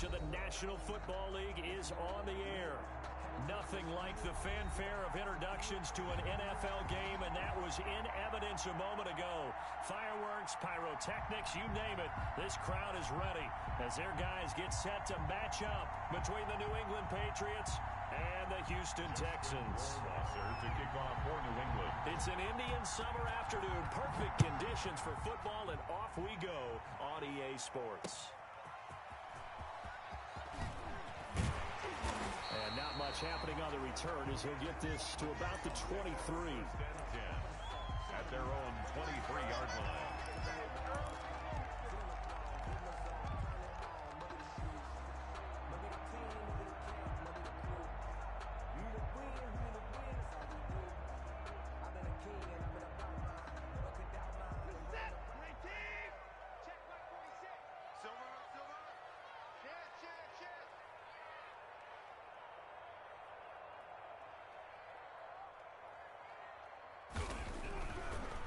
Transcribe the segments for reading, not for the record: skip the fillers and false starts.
of the National Football League is on the air. Nothing like the fanfare of introductions to an NFL game, and that was in evidence a moment ago. Fireworks, pyrotechnics, you name it. This crowd is ready as their guys get set to match up between the New England Patriots and the Houston Texans. To kick off for New England. It's an Indian summer afternoon. Perfect conditions for football, and off we go on EA Sports. And not much happening on the return as he'll get this to about the 23. At their own 23-yard line.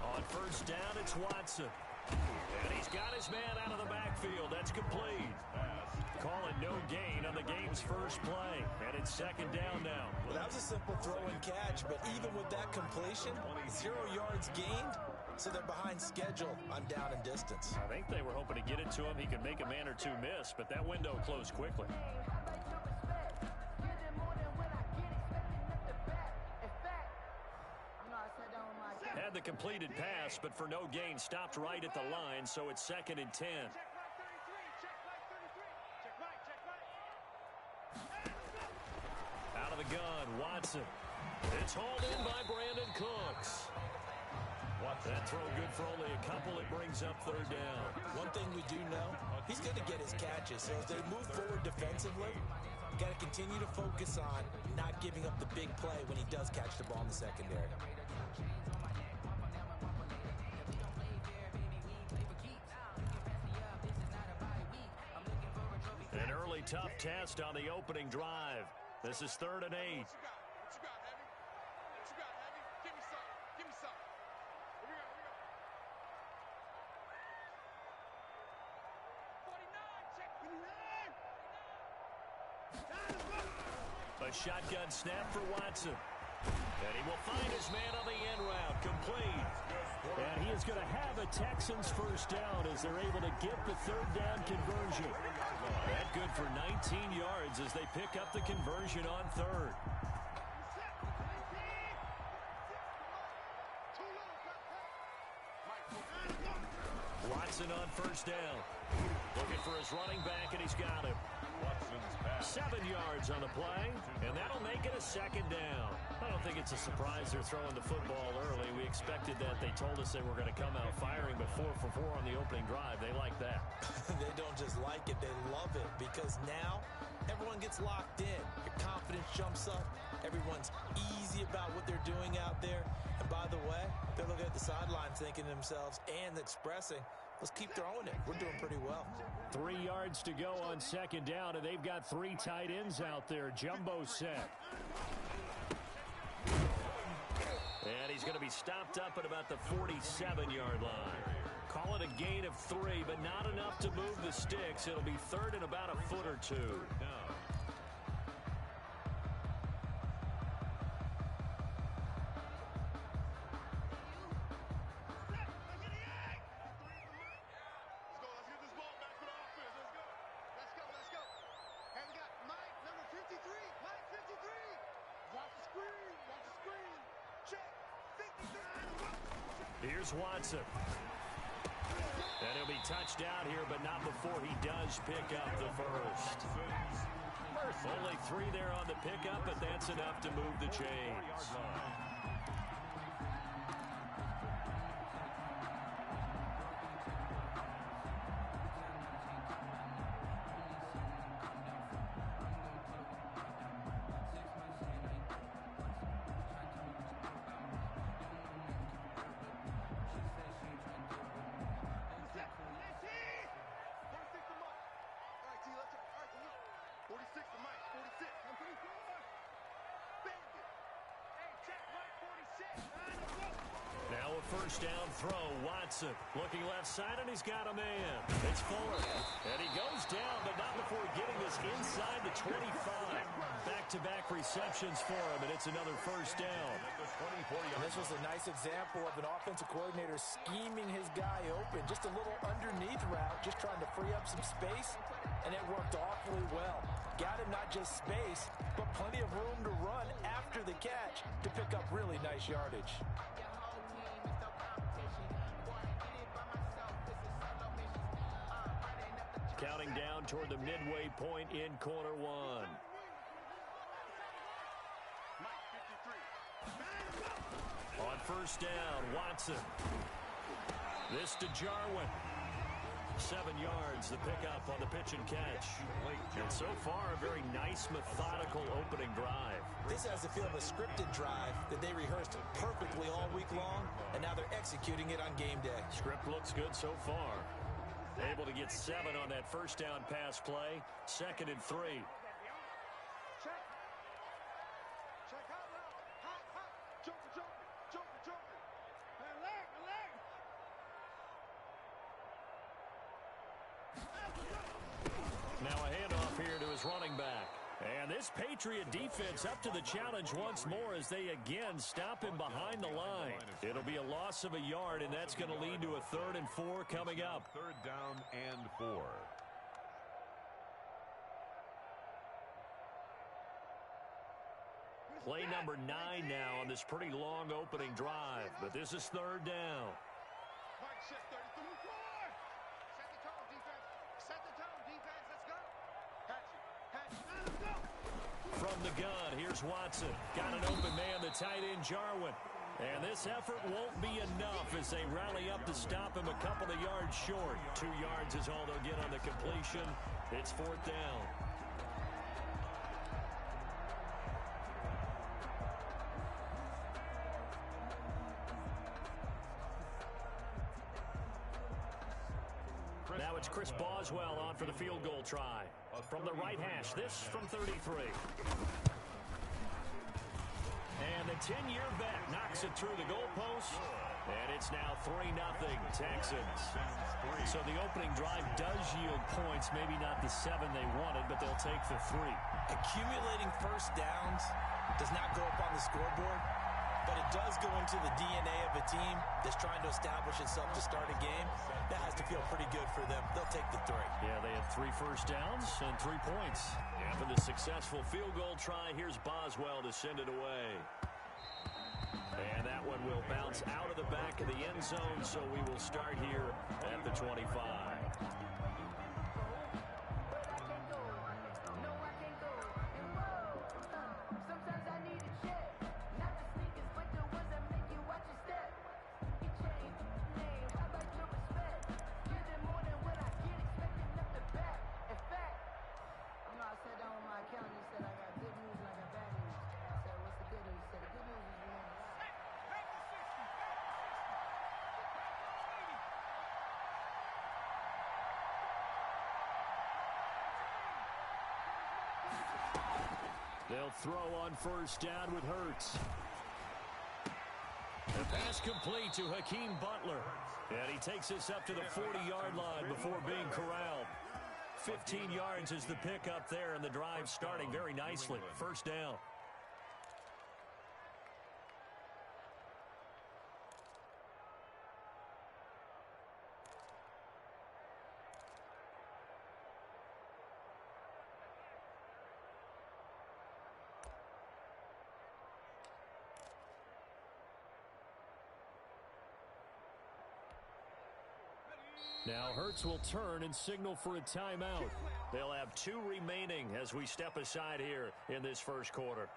On first down, it's Watson. And he's got his man out of the backfield. That's complete. Call it no gain on the game's first play. And it's second down now. Well, that was a simple throw and catch, but even with that completion, 0 yards gained, so they're behind schedule on down and distance. I think they were hoping to get it to him. He could make a man or two miss, but that window closed quickly. Had the completed pass, but for no gain, stopped right at the line, so it's second and 10. Out of the gun, Watson. It's hauled in by Brandon Cooks. That throw good for only a couple. It brings up third down. One thing we do know, he's going to get his catches. So as they move forward defensively, got to continue to focus on not giving up the big play when he does catch the ball in the secondary. An early tough test on the opening drive. This is 3rd and 8. A shotgun snap for Watson. And he will find his man on the end route, complete. And he is going to have a Texans first down as they're able to get the third down conversion. That good for 19 yards as they pick up the conversion on third. Watson on first down. Looking for his running back, and he's got him. 7 yards on the play, and that'll make it a second down. I don't think it's a surprise they're throwing the football early. We expected that. They told us they were going to come out firing, but 4 for 4 on the opening drive. They like that. They don't just like it, they love it, because now everyone gets locked in. Your confidence jumps up. Everyone's easy about what they're doing out there. And by the way, they're looking at the sideline thinking to themselves and expressing, let's keep throwing it. We're doing pretty well. 3 yards to go on second down, and they've got 3 tight ends out there. Jumbo set. And he's going to be stopped up at about the 47-yard line. Call it a gain of 3, but not enough to move the sticks. It'll be third and about a foot or two. Here's Watson. And he'll be touched down here, but not before he does pick up the first. Only 3 there on the pickup, but that's enough to move the chains. first down throw. Watson looking left side, and he's got a man. It's Fuller. And he goes down, but not before getting this inside the 25. Back-to-back receptions for him, and it's another first down. And this was a nice example of an offensive coordinator scheming his guy open. Just a little underneath route, just trying to free up some space, and it worked awfully well. Got him not just space, but plenty of room to run after the catch to pick up really nice yardage. Counting down toward the midway point in quarter one. On first down, Watson. This to Jarwin. 7 yards, the pickup on the pitch and catch. And so far, a very nice, methodical opening drive. This has the feel of a scripted drive that they rehearsed perfectly all week long, and now they're executing it on game day. Script looks good so far. Able to get 7 on that first down pass play. 2nd and 3. Now a handoff here to his running back. And this Patriot defense up to the challenge once more as they again stop him behind the line. It'll be a loss of a yard, and that's going to lead to a 3rd and 4 coming up. 3rd down and 4. Play number 9 now on this pretty long opening drive, but this is 3rd down. From the gun, here's Watson. Got an open man, the tight end Jarwin. And this effort won't be enough as they rally up to stop him a couple of yards short. 2 yards is all they'll get on the completion. It's 4th down. Now it's Chris Boswell on for the field goal try. From the right hash, this from 33. And the 10-year vet knocks it through the goalpost. And it's now 3-0 Texans. So the opening drive does yield points, maybe not the 7 they wanted, but they'll take the 3. Accumulating first downs does not go up on the scoreboard, but it does go into the DNA of a team that's trying to establish itself to start a game. That has to feel pretty good for them. They'll take the 3. Yeah, they had 3 first downs and 3 points. After the successful field goal try, here's Boswell to send it away. And that one will bounce out of the back of the end zone, so we will start here at the 25. They'll throw on first down with Hurts. The pass complete to Hakeem Butler. And he takes this up to the 40-yard line before being corralled. 15 yards is the pickup there, and the drive starting very nicely. First down. Now Hurts will turn and signal for a timeout. They'll have 2 remaining as we step aside here in this first quarter.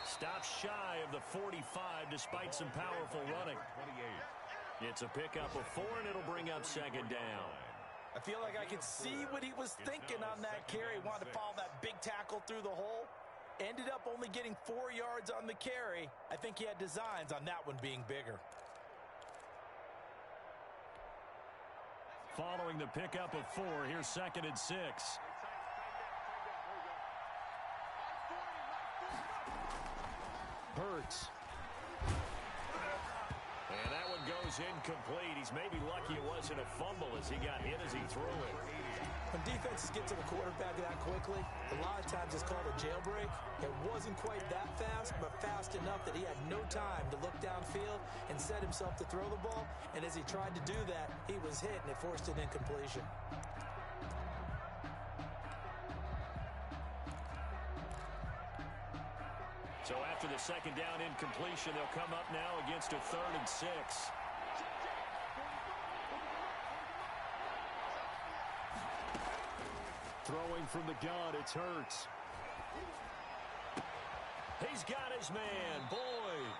Stops shy of the 45 despite some powerful running. It's a pickup of 4, and it'll bring up second down. I feel like I could see what he was thinking on that carry. He wanted to follow that big tackle through the hole. Ended up only getting 4 yards on the carry. I think he had designs on that one being bigger. Following the pickup of 4, here's second and 6. Hurts. And that one goes incomplete. He's maybe lucky it wasn't a fumble as he got hit as he threw it. When defenses get to the quarterback that quickly, a lot of times it's called a jailbreak. It wasn't quite that fast, but fast enough that he had no time to look downfield and set himself to throw the ball. And as he tried to do that, he was hit, and it forced an incompletion. So after the second down incompletion, they'll come up now against a 3rd and 6. Throwing from the gun, it's Hurts. He's got his man, Boyd.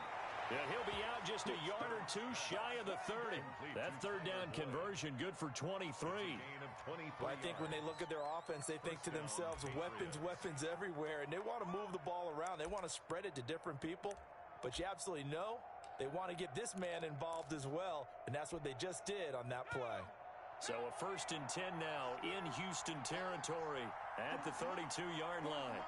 And he'll be out just a yard or 2 shy of the 30. That 3rd down conversion good for 23. Well, I think when they look at their offense, they think to themselves, weapons everywhere, and they want to move the ball around. They want to spread it to different people, but you absolutely know they want to get this man involved as well, and that's what they just did on that play. So a 1st and 10 now in Houston territory at the 32-yard line.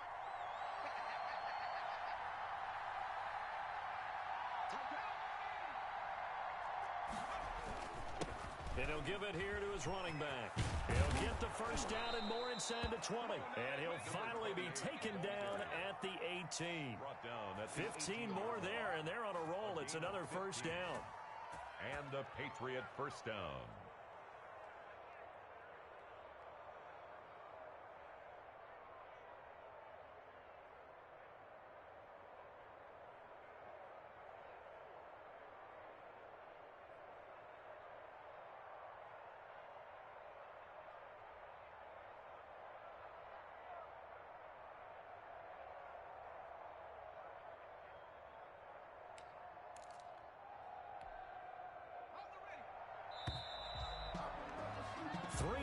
And he'll give it here to his running back. He'll get the 1st down and more inside the 20. And he'll finally be taken down at the 18. 15 more there, and they're on a roll. It's another 1st down. And a Patriot 1st down.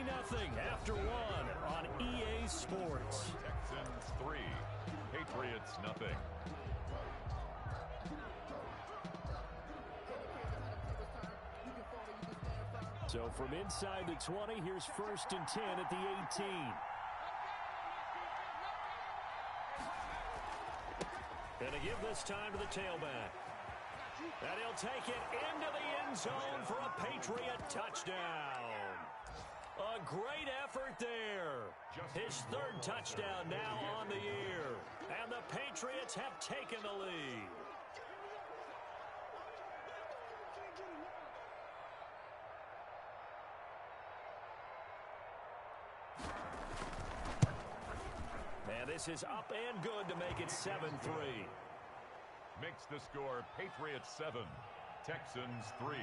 Nothing after 1 on EA Sports. Texans 3, Patriots nothing. So from inside the 20, here's 1st and 10 at the 18. And to give this time to the tailback. And he'll take it into the end zone for a Patriot touchdown. A great effort there. His 3rd touchdown now on the year. And the Patriots have taken the lead. And this is up and good to make it 7-3. Makes the score Patriots 7, Texans 3.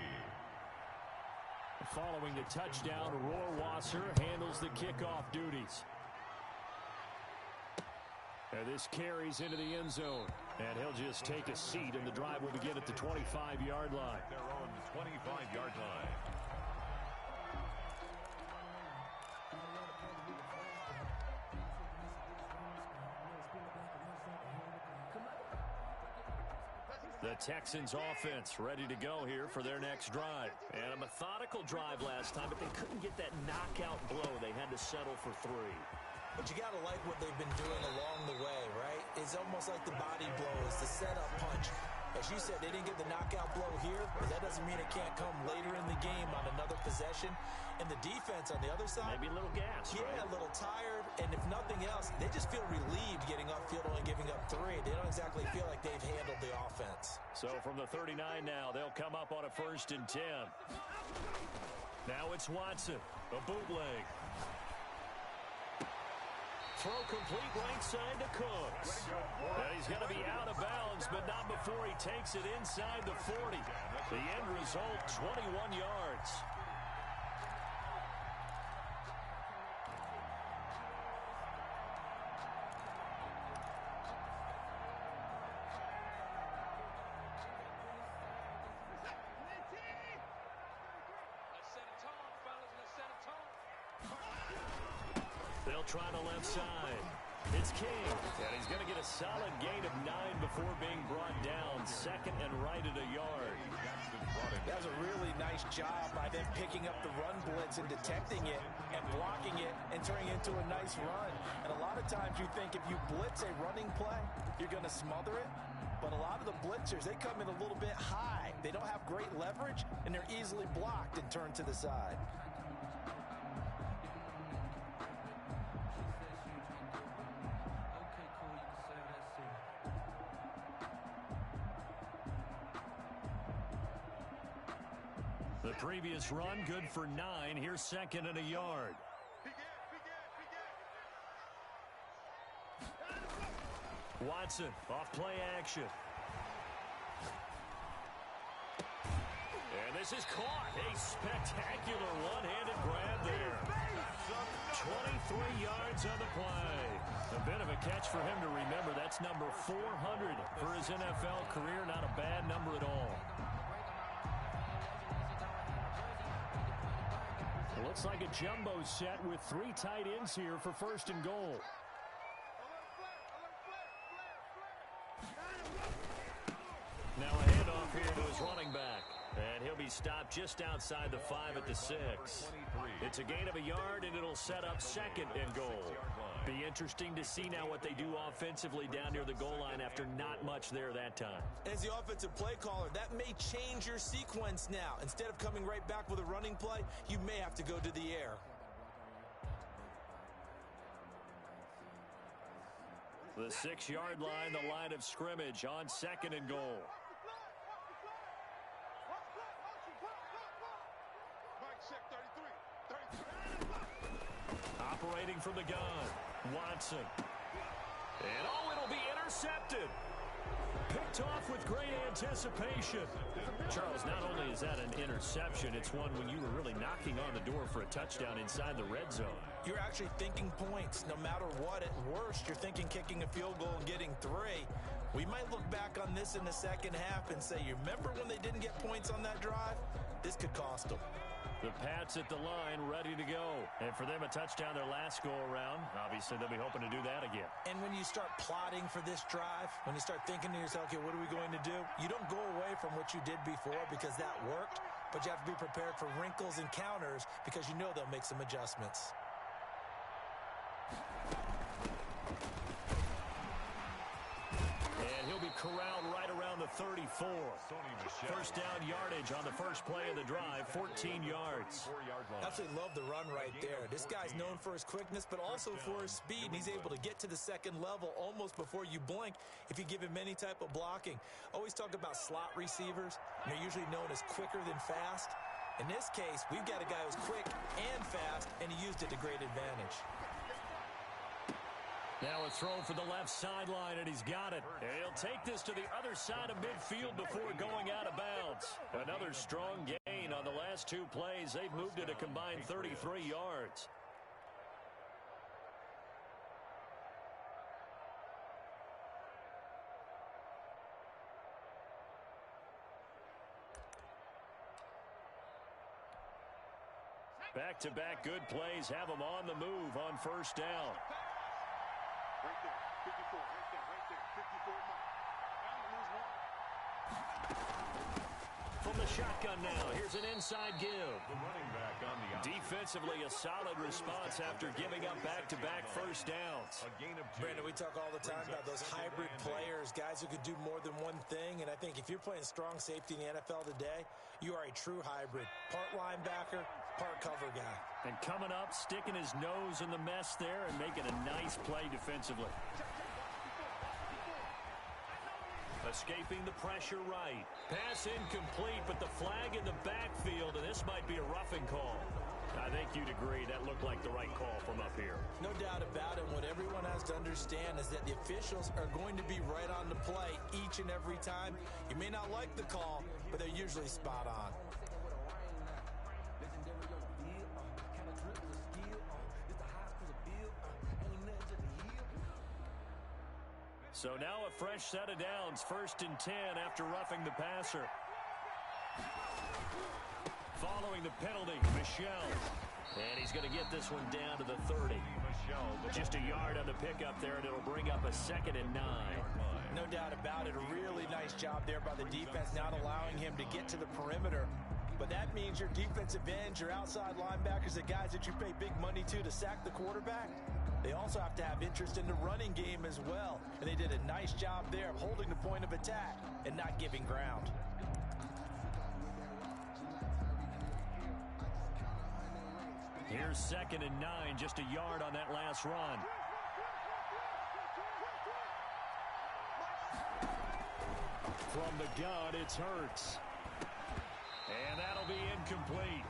Following the touchdown, Rohrwasser handles the kickoff duties. And this carries into the end zone. And he'll just take a seat, and the drive will begin at the 25-yard line. Their own 25-yard line. The Texans offense ready to go here for their next drive. And a methodical drive last time, but they couldn't get that knockout blow. They had to settle for 3. But you got to like what they've been doing along the way, right? It's almost like the body blows, the setup punch. As you said, they didn't get the knockout blow here, but that doesn't mean it can't come later in the game on another possession. And the defense on the other side, maybe a little gas, yeah, right? A little tired. And if nothing else, they just feel relieved getting upfield only giving up 3. They don't exactly feel like they've handled the offense. So from the 39 now, they'll come up on a 1st and 10. Now it's Watson, a bootleg. Throw complete right side to Cooks. And he's going to be out of bounds, but not before he takes it inside the 40. The end result, 21 yards. They'll try the left side. It's King, and he's going to get a solid gain of 9 before being brought down. Second and right at a yard. That was a really nice job by them picking up the run blitz and detecting it and blocking it and turning it into a nice run. And a lot of times you think if you blitz a running play, you're going to smother it. But a lot of the blitzers, they come in a little bit high. They don't have great leverage, and they're easily blocked and turned to the side. The previous run, good for 9. Here's second and a yard. Watson, off play action. And this is caught. A spectacular one-handed grab there. 23 yards on the play. A bit of a catch for him to remember. That's number 400 for his NFL career. Not a bad number at all. Looks like a jumbo set with 3 tight ends here for first and goal. Now a handoff here to his running back. And he'll be stopped just outside the 5 at the 6. It's a gain of a yard, and it'll set up second and goal. Be interesting to see now what they do offensively down near the goal line after not much there that time. As the offensive play caller, that may change your sequence now. Instead of coming right back with a running play, you may have to go to the air. The 6-yard line, the line of scrimmage on second and goal. Operating from the gun, Watson. And it'll be intercepted. Picked off with great anticipation. Charles, not only is that an interception, it's one when you were really knocking on the door for a touchdown inside the red zone. You're actually thinking points no matter what. At worst, you're thinking kicking a field goal and getting 3. We might look back on this in the second half and say, you remember when they didn't get points on that drive? This could cost them. The Pats at the line, ready to go. And for them, a touchdown their last go-around. Obviously, they'll be hoping to do that again. And when you start plotting for this drive, when you start thinking to yourself, okay, what are we going to do? You don't go away from what you did before because that worked, but you have to be prepared for wrinkles and counters because you know they'll make some adjustments. And he'll be corralled right around the 34. First down yardage on the first play of the drive, 14 yards. Absolutely love the run right there. This guy's known for his quickness, but also for his speed. And he's able to get to the second level almost before you blink if you give him any type of blocking. Always talk about slot receivers. They're usually known as quicker than fast. In this case, we've got a guy who's quick and fast, and he used it to great advantage. Now a throw for the left sideline, and he's got it. And he'll take this to the other side of midfield before going out of bounds. Another strong gain on the last 2 plays. They've moved it a combined 33 yards. Back-to-back good plays have them on the move on first down. Right there, 54, right there, 54. From the shotgun now, here's an inside give. The running back on the outside. Defensively, a solid response after giving up back-to-back first downs. A gain of 2. Brandon, we talk all the time about those hybrid players, guys who could do more than one thing. And I think if you're playing strong safety in the NFL today, you are a true hybrid. Part linebacker, part cover guy. And coming up, sticking his nose in the mess there and making a nice play defensively. Escaping the pressure right. Pass incomplete, but the flag in the backfield, and this might be a roughing call. I think you'd agree that looked like the right call from up here. No doubt about it. What everyone has to understand is that the officials are going to be right on the play each and every time. You may not like the call, but they're usually spot on. So now a fresh set of downs, 1st and 10 after roughing the passer. Following the penalty, Michel. And he's going to get this one down to the 30. Just a yard on the pickup there, and it'll bring up a 2nd and 9. No doubt about it. A really nice job there by the defense, not allowing him to get to the perimeter. But that means your defensive ends, your outside linebackers, the guys that you pay big money to sack the quarterback, they also have to have interest in the running game as well. And they did a nice job there of holding the point of attack and not giving ground. Here's 2nd and 9, just a yard on that last run. From the gun, it's Hurts. And that'll be incomplete.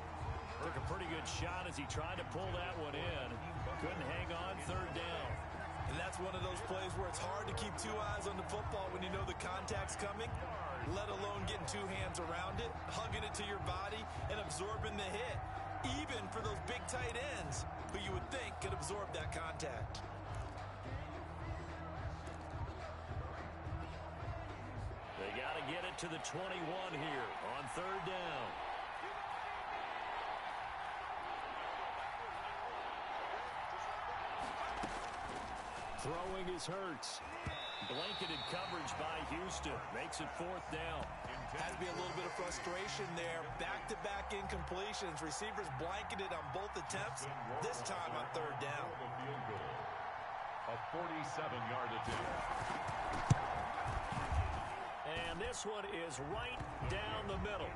Took a pretty good shot as he tried to pull that one in. Couldn't hang on, 3rd down. And that's one of those plays where it's hard to keep 2 eyes on the football when you know the contact's coming, let alone getting 2 hands around it, hugging it to your body, and absorbing the hit. Even for those big tight ends who you would think could absorb that contact. They got to get it to the 21 here on 3rd down. Throwing is Hurts. Blanketed coverage by Houston. Makes it 4th down. Has to be a little bit of frustration there. Back-to-back incompletions. Receivers blanketed on both attempts. This time on 3rd down. A 47-yard attempt. And this one is right down the middle.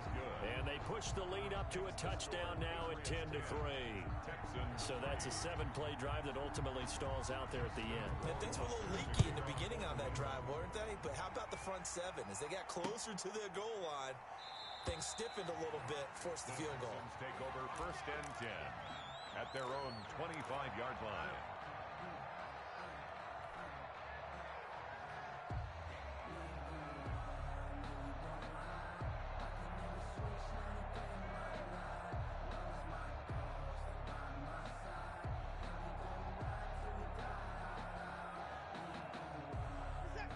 And they push the lead up to a touchdown now at 10-3. So that's a 7-play drive that ultimately stalls out there at the end. And things were a little leaky in the beginning on that drive, weren't they? But how about the front 7? As they got closer to their goal line, things stiffened a little bit, forced the field goal. Take over 1st and 10 at their own 25-yard line.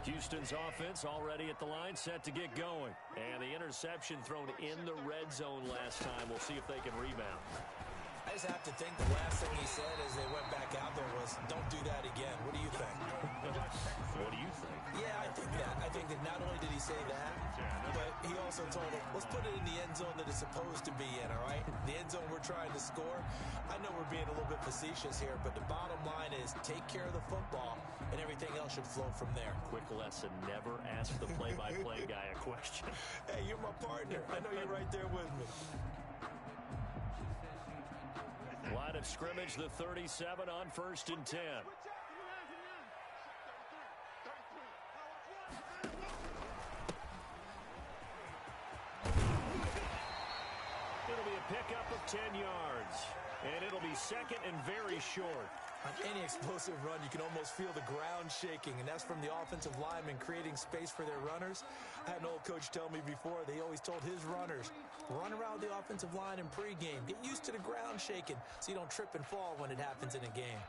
Houston's offense already at the line, set to get going. And the interception thrown in the red zone last time. We'll see if they can rebound. I just have to think the last thing he said as they went back out there was, don't do that again. What do you think? What do you think? Yeah, I think that. I think that not only did he say that, but he also told him, let's put it in the end zone that it's supposed to be in, all right? The end zone we're trying to score. I know we're being a little bit facetious here, but the bottom line is take care of the football, and everything else should flow from there. Quick lesson, never ask the play-by-play guy a question. Hey, you're my partner. I know you're right there with me. Line of scrimmage, the 37 on 1st and 10. It'll be a pickup of 10 yards. And it'll be 2nd and very short. On any explosive run, you can almost feel the ground shaking, and that's from the offensive linemen creating space for their runners. I had an old coach tell me before, they always told his runners, run around the offensive line in pregame. Get used to the ground shaking so you don't trip and fall when it happens in a game.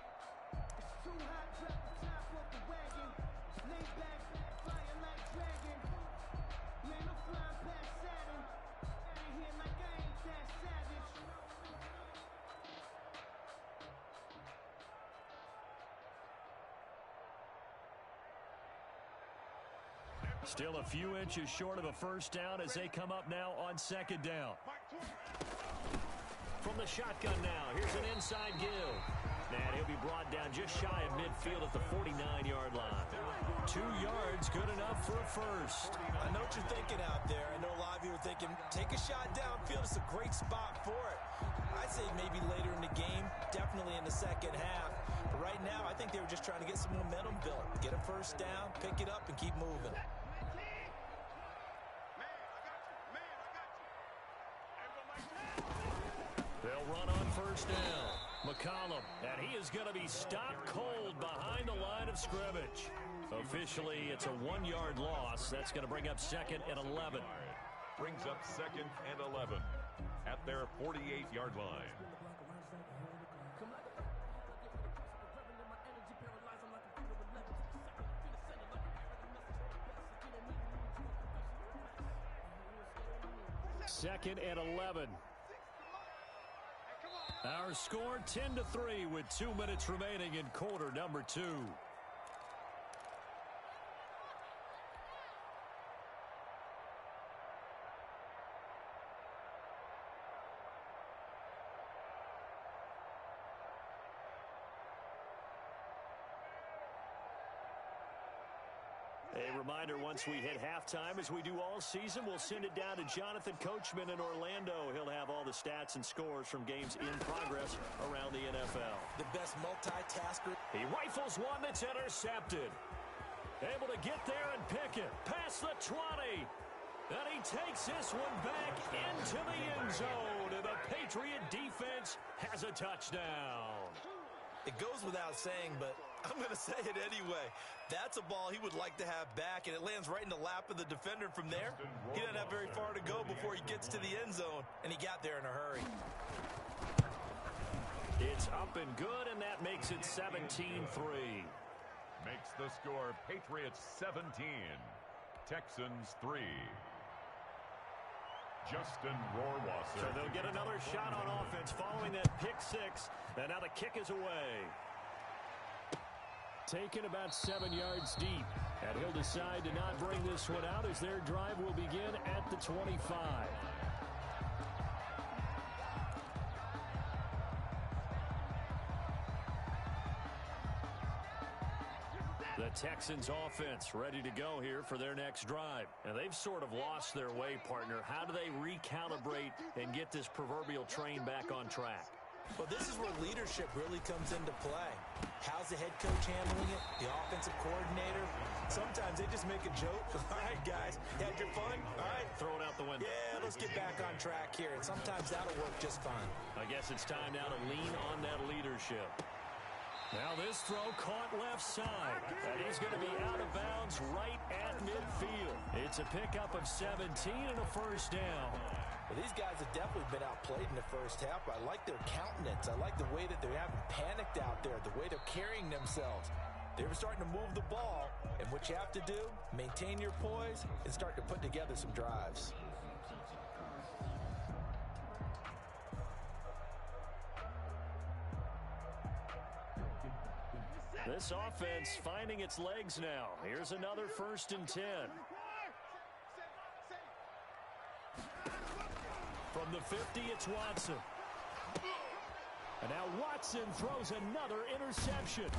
Still a few inches short of a 1st down as they come up now on 2nd down. From the shotgun now, here's an inside give. And he'll be brought down just shy of midfield at the 49-yard line. 2 yards, good enough for a 1st. I know what you're thinking out there. I know a lot of you are thinking, take a shot downfield. It's a great spot for it. I'd say maybe later in the game, definitely in the 2nd half. But right now, I think they were just trying to get some momentum built. Get a 1st down, pick it up, and keep moving. They'll run on 1st down. McCollum, and he is going to be stopped cold behind the line of scrimmage. Officially, it's a 1-yard loss. That's going to bring up 2nd and 11. Brings up 2nd and 11 at their 48-yard line. Second and 11. Our score 10-3 with 2 minutes remaining in quarter number 2. A reminder, once we hit halftime, as we do all season, we'll send it down to Jonathan Coachman in Orlando. He'll have all the stats and scores from games in progress around the NFL. The best multitasker. He rifles one that's intercepted. Able to get there and pick it. Past the 20. And he takes this one back into the end zone. And the Patriot defense has a touchdown. It goes without saying, but I'm going to say it anyway. That's a ball he would like to have back, and it lands right in the lap of the defender. From there, he doesn't have very far to go before he gets to the end zone, and he got there in a hurry. It's up and good, and that makes it 17-3. Makes the score Patriots 17, Texans 3. Justin Rohrwasser. So they'll get another shot on offense following that pick six. And now the kick is away. Taken about 7 yards deep. And he'll decide to not bring this one out as their drive will begin at the 25. The Texans offense ready to go here for their next drive. And they've sort of lost their way, partner. How do they recalibrate and get this proverbial train back on track? Well, this is where leadership really comes into play. How's the head coach handling it? The offensive coordinator? Sometimes they just make a joke. All right, guys, had your fun? All right. Throw it out the window. Yeah, let's get back on track here. And sometimes that'll work just fine. I guess it's time now to lean on that leadership. Now this throw caught left side. And he's going to be out of bounds right at midfield. It's a pickup of 17 and a first down. Well, these guys have definitely been outplayed in the first half. I like their countenance. I like the way that they haven't panicked out there, the way they're carrying themselves. They were starting to move the ball, and what you have to do, maintain your poise and start to put together some drives. This offense finding its legs now. Here's another 1st and 10. From the 50, it's Watson. And now Watson throws another interception.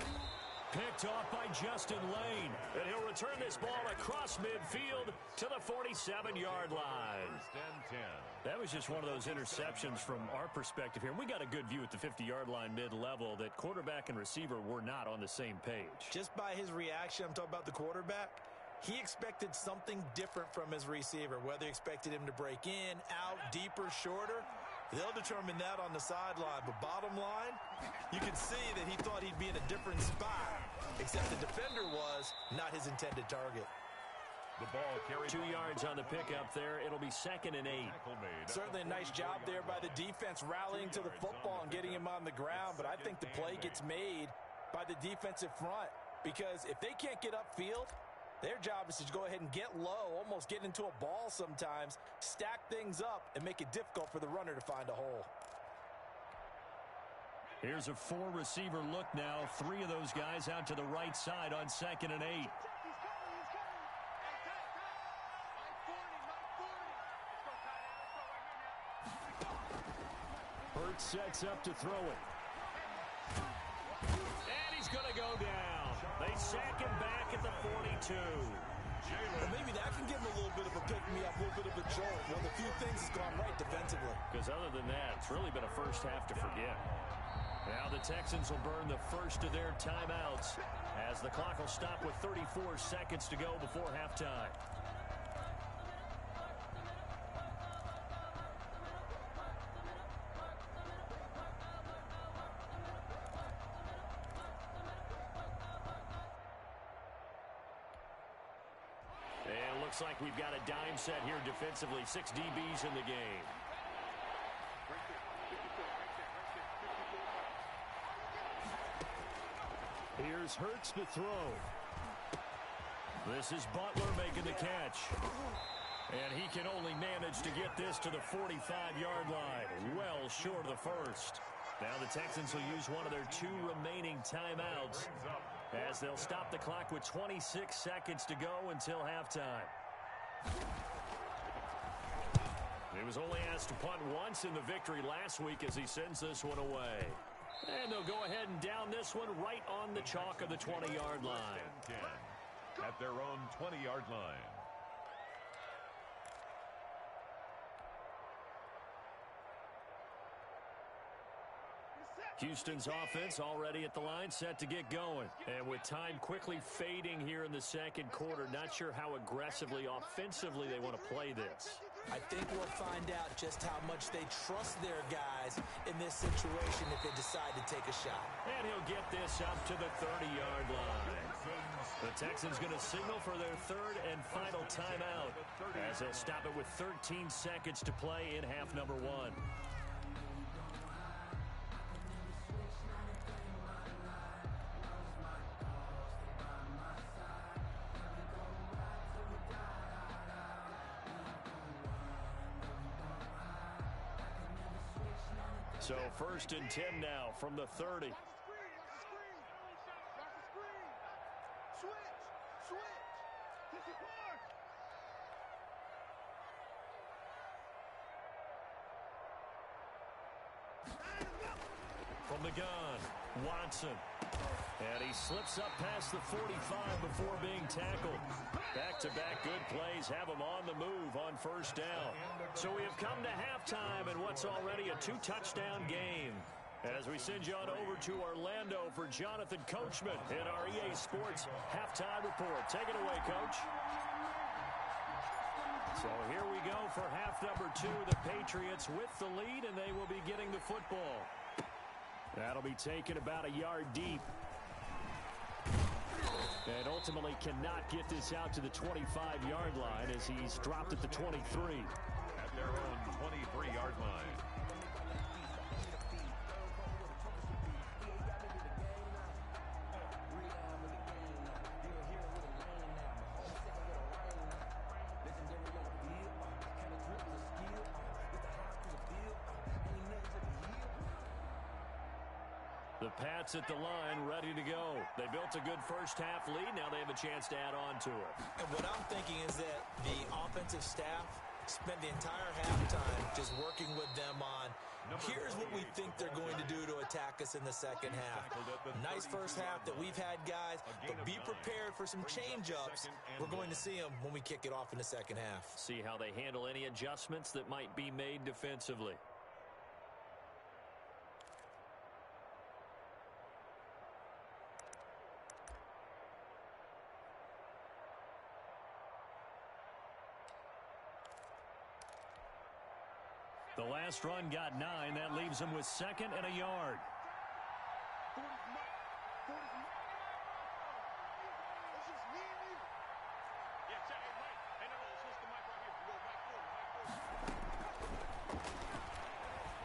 Picked off by Justin Lane. And he'll return this ball across midfield to the 47-yard line. 10. That was just one of those interceptions from our perspective here. We got a good view at the 50-yard line mid-level that quarterback and receiver were not on the same page. Just by his reaction, I'm talking about the quarterback, he expected something different from his receiver, whether he expected him to break in, out, deeper, shorter. They'll determine that on the sideline. But bottom line, you can see that he thought he'd be in a different spot, except the defender was not his intended target. The ball carried 2 yards on the pickup there. It'll be 2nd and 8. Certainly a nice job there by the defense rallying to the football and getting him on the ground. But I think the play gets made by the defensive front, because if they can't get upfield, their job is to go ahead and get low, almost get into a ball sometimes, stack things up, and make it difficult for the runner to find a hole. Here's a 4-receiver look now. 3 of those guys out to the right side on 2nd and 8. Hurts sets up to throw it. And he's going to go down. They sack him back at the 42. Well, maybe that can give him a little bit of a pick-me-up, a little bit of a jolt. One of the few things has gone right defensively. Because other than that, it's really been a first half to forget. Now the Texans will burn the first of their timeouts as the clock will stop with 34 seconds to go before halftime. And it looks like we've got a dime set here defensively. 6 DBs in the game. Here's Hurts to throw. This is Butler making the catch. And he can only manage to get this to the 45-yard line. Well short of the first. Now the Texans will use one of their 2 remaining timeouts as they'll stop the clock with 26 seconds to go until halftime. He was only asked to punt once in the victory last week as he sends this one away. And they'll go ahead and down this one right on the chalk of the 20-yard line. At their own 20-yard line. Houston's offense already at the line, set to get going. And with time quickly fading here in the second quarter, not sure how aggressively, offensively they want to play this. I think we'll find out just how much they trust their guys in this situation if they decide to take a shot. And he'll get this up to the 30-yard line. The Texans going to signal for their 3rd and final timeout as they'll stop it with 13 seconds to play in half number 1. So 1st and 10 now from the 30. From the gun, Watson. And he slips up past the 45 before being tackled. Back-to-back good plays have him on the move on 1st down. So we have come to halftime in what's already a 2-touchdown game. As we send you on over to Orlando for Jonathan Coachman in our EA Sports Halftime Report. Take it away, Coach. So here we go for half number 2. The Patriots with the lead, and they will be getting the football. That'll be taken about a yard deep. And ultimately cannot get this out to the 25-yard line as he's dropped at the 23. At their own 23-yard line. The Pats at the line, ready to go. They built a good first-half lead. Now they have a chance to add on to it. And what I'm thinking is that the offensive staff spent the entire halftime just working with them on, here's what we think they're going to do to attack us in the second half. Nice first half that we've had, guys, but be prepared for some change-ups. We're going to see them when we kick it off in the second half. See how they handle any adjustments that might be made defensively. The last run got 9. That leaves him with 2nd and a yard.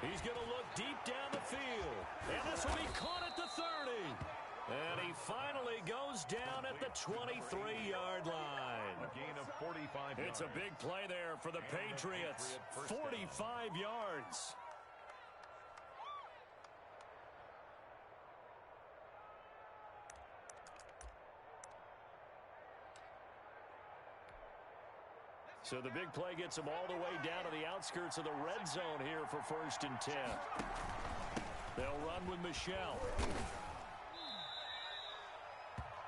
He's going to look deep down the field. And this will be caught at the 30. And he finally goes down at the 23-yard line. A gain of 45 yards. It's a big play there for the Patriots. 45 yards. So the big play gets him all the way down to the outskirts of the red zone here for 1st and 10. They'll run with Michelle.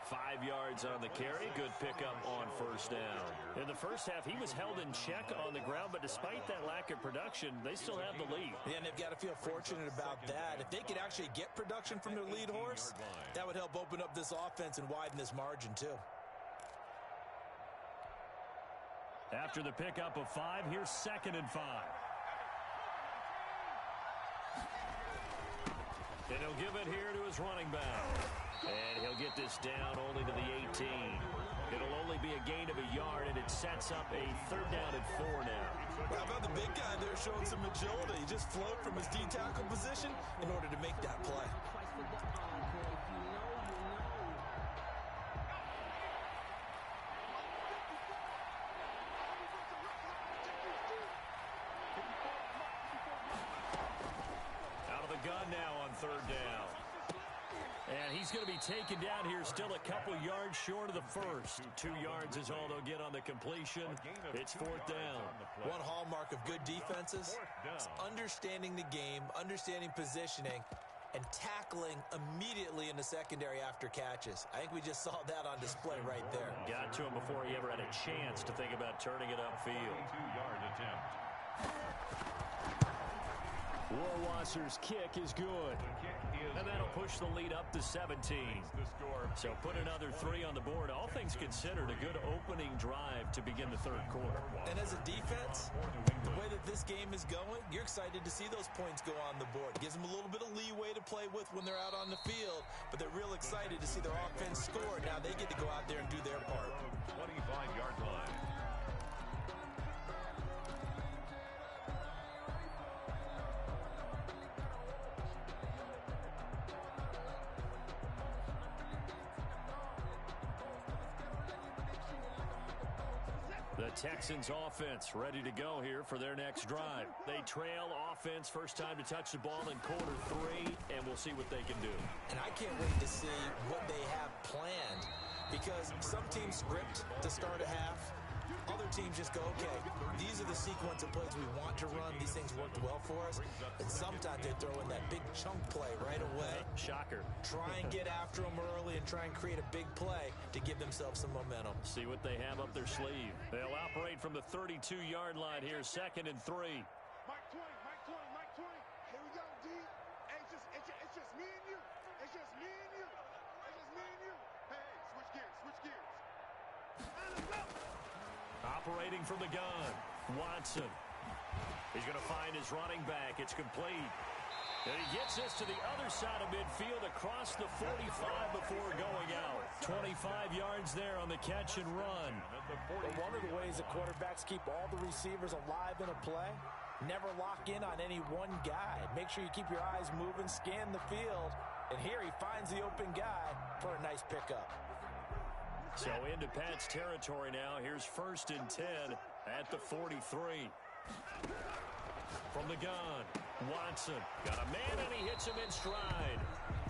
5 yards on the carry. Good pickup on 1st down. In the first half, he was held in check on the ground, but despite that lack of production, they still have the lead. Yeah, and they've got to feel fortunate about that. If they could actually get production from their lead horse, that would help open up this offense and widen this margin, too. After the pickup of 5, here's 2nd and 5. And he'll give it here to his running back. And he'll get this down only to the 18. It'll only be a gain of a yard, and it sets up a 3rd down and 4 now. How about the big guy there showing some agility? He just float from his D-tackle position in order to make that play. Out of the gun now on third down. And he's going to be taken down here still a couple yards short of the first. 2 yards is all they'll get on the completion. It's fourth down. One hallmark of good defenses is understanding the game, understanding positioning, and tackling immediately in the secondary after catches. I think we just saw that on display right there. Got to him before he ever had a chance to think about turning it upfield. 2-yard attempt. Rohrwasser's kick is good. And that'll push the lead up to 17. So put another 3 on the board. All things considered, a good opening drive to begin the third quarter. And as a defense, the way that this game is going, you're excited to see those points go on the board. Gives them a little bit of leeway to play with when they're out on the field, but they're real excited to see their offense score. Now they get to go out there and do their part. 25-yard line. The Texans offense ready to go here for their next drive. They trail offense, first time to touch the ball in quarter 3, and we'll see what they can do. And I can't wait to see what they have planned, because some teams script to start a half. Other teams just go, okay, these are the sequence of plays we want to run. These things worked well for us. And sometimes they throw in that big chunk play right away. Shocker. Try and get after them early and try and create a big play to give themselves some momentum. See what they have up their sleeve. They'll operate from the 32-yard line here, 2nd and 3. Mike 20, Mike 20, Mike 20. Here we go, D. Hey, it's just me and you. It's just me and you. It's just me and you. Hey, switch gears, switch gears. Let's go. Operating from the gun, Watson. He's going to find his running back. It's complete. And he gets this to the other side of midfield across the 45 before going out. 25 yards there on the catch and run. But one of the ways that quarterbacks keep all the receivers alive in a play, never lock in on any one guy. Make sure you keep your eyes moving, scan the field. And here he finds the open guy for a nice pickup. So into Pat's territory now. Here's 1st and 10 at the 43. From the gun, Watson got a man and he hits him in stride.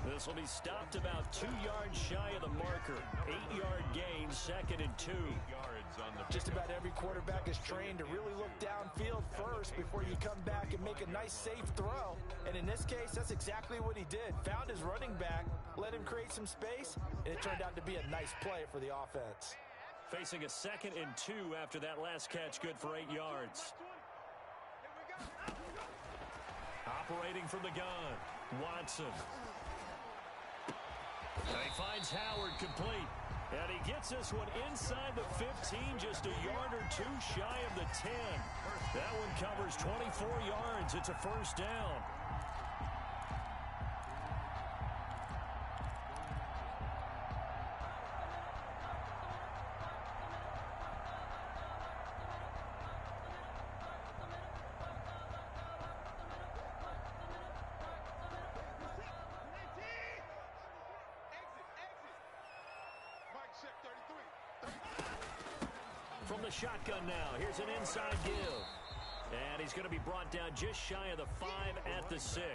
This will be stopped about 2 yards shy of the marker. 8-yard gain, 2nd and 2. Just about every quarterback is trained to really look downfield first before you come back and make a nice safe throw. And in this case, that's exactly what he did. Found his running back, let him create some space, and it turned out to be a nice play for the offense. Facing a 2nd and 2 after that last catch, good for 8 yards. Operating from the gun, Watson. And he finds Howard complete. And he gets this one inside the 15, just a yard or 2 shy of the 10. That one covers 24 yards. It's a first down. From the shotgun now, here's an inside give. And he's going to be brought down just shy of the 5 at the 6.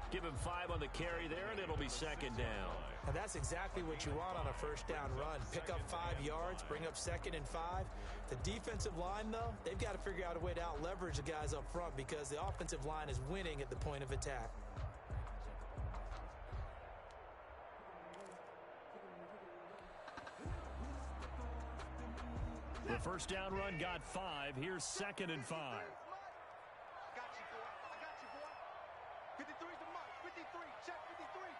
Give him 5 on the carry there, and it'll be 2nd down. And that's exactly what you want on a first down run. Pick up 5 yards, bring up 2nd and 5. The defensive line, though, they've got to figure out a way to out-leverage the guys up front because the offensive line is winning at the point of attack. The first down run got 5. Here's 2nd and 5. I got you, boy. I got you, boy. 53's the mark. 53. Check 53.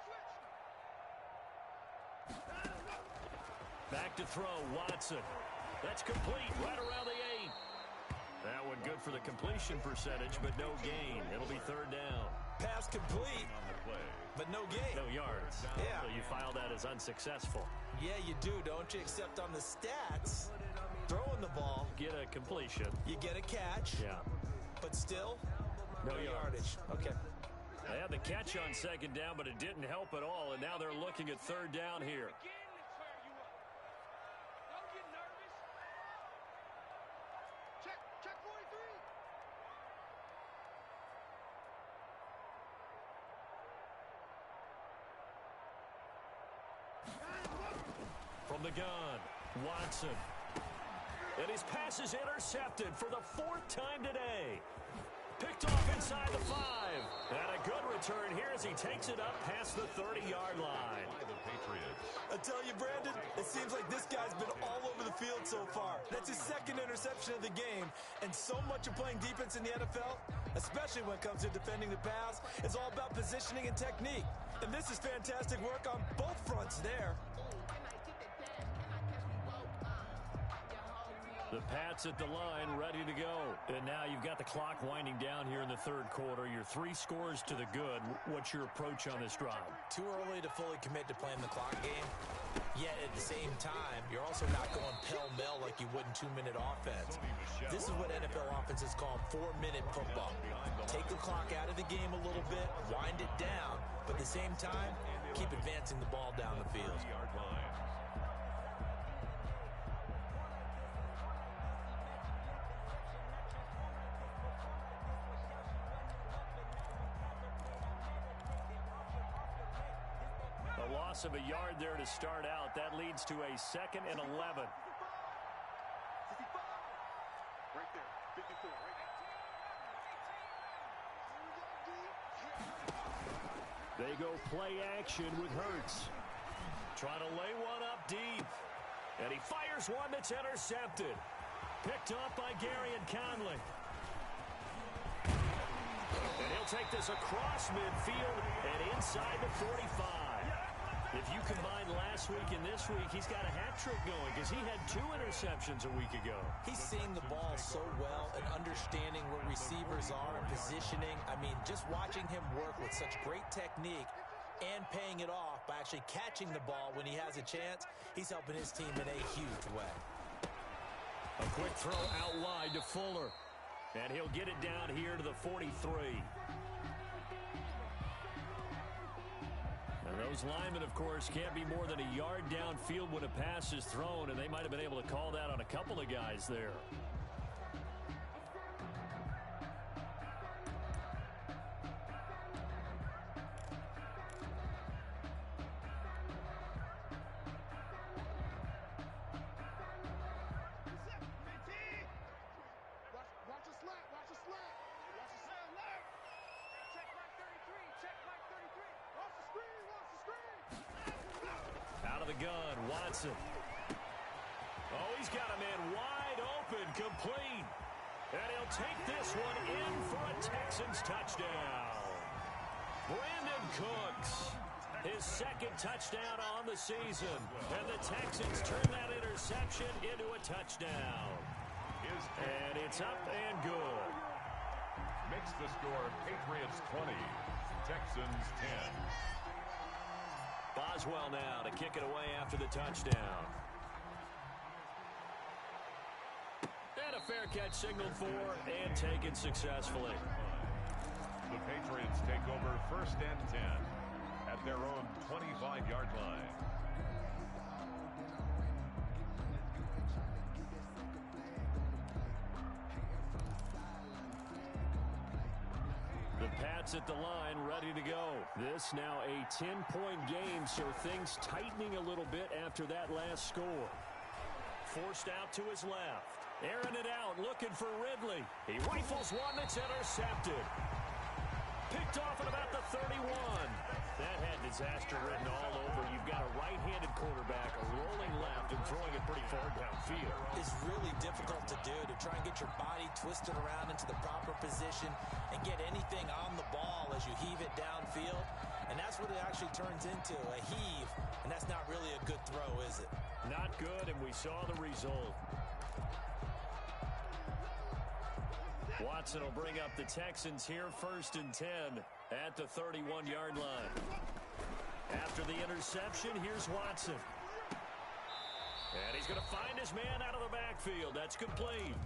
Switch. Back to throw, Watson. That's complete, right around the 8. That one good for the completion percentage, but no gain. It'll be 3rd down. Pass complete, but no gain. No yards. Yeah. So you file that as unsuccessful. Yeah, you do, don't you? Except on the stats, throwing the ball, Get a completion. you get a catch, Yeah. but still, No yardage. Okay. They had the catch on 2nd down, but it didn't help at all, and now they're looking at 3rd down here. Check 43. From the gun, Watson. And his pass is intercepted for the 4th time today. Picked off inside the 5. And a good return here as he takes it up past the 30-yard line. By the Patriots. I tell you, Brandon, it seems like this guy's been all over the field so far. That's his 2nd interception of the game. And so much of playing defense in the NFL, especially when it comes to defending the pass, is all about positioning and technique. And this is fantastic work on both fronts there. The Pats at the line, ready to go. And now you've got the clock winding down here in the 3rd quarter. You're 3 scores to the good. What's your approach on this drive? Too early to fully commit to playing the clock game. Yet at the same time, you're also not going pell-mell like you would in 2-minute offense. This is what NFL offenses call 4-minute football. Take the clock out of the game a little bit, wind it down, but at the same time, keep advancing the ball down the field. Loss of a yard there to start out. That leads to a 2nd and 11. 55. Right there. 54. Right there. They go play action with Hurts. Trying to lay one up deep. And he fires one that's intercepted. Picked off by Gary and Conley. And he'll take this across midfield and inside the 45. If you combine last week and this week, he's got a hat trick going because he had 2 interceptions a week ago. He's seeing the ball so well and understanding where receivers are and positioning. I mean, just watching him work with such great technique and paying it off by actually catching the ball when he has a chance, he's helping his team in a huge way. A quick throw out wide to Fuller. And he'll get it down here to the 43. And those linemen, of course, can't be more than a yard downfield when a pass is thrown, and they might have been able to call that on a couple of guys there. Watch a slat. Watch a slat. Watch a slat. Check mark 33. Check mark 33. Watch the screen. Watch the screen. Out of the gun, Watson. Oh, he's got a man wide open, complete. And he'll take this one in for a Texans touchdown. Brandon Cooks, his 2nd touchdown on the season. And the Texans turn that interception into a touchdown. And it's up and good. Makes the score Patriots 20, Texans 10. Boswell now to kick it away after the touchdown. And a fair catch signaled for and taken successfully. The Patriots take over 1st and 10 at their own 25-yard line. The Pats at the line, ready to go. This now a 10-point game, so things tightening a little bit after that last score. Forced out to his left. Airing it out, looking for Ridley. He rifles one that's intercepted. Picked off at about the 31. That had disaster written all over. You've got a right-handed quarterback, a rolling left, and throwing it pretty far downfield. It's really difficult to do, to try and get your body twisted around into the proper position and get anything on the ball as you heave it downfield. And that's what it actually turns into, a heave. And that's not really a good throw, is it? Not good, and we saw the result. Watson will bring up the Texans here, 1st and 10 at the 31-yard line. After the interception, here's Watson. And he's going to find his man out of the backfield. That's complete.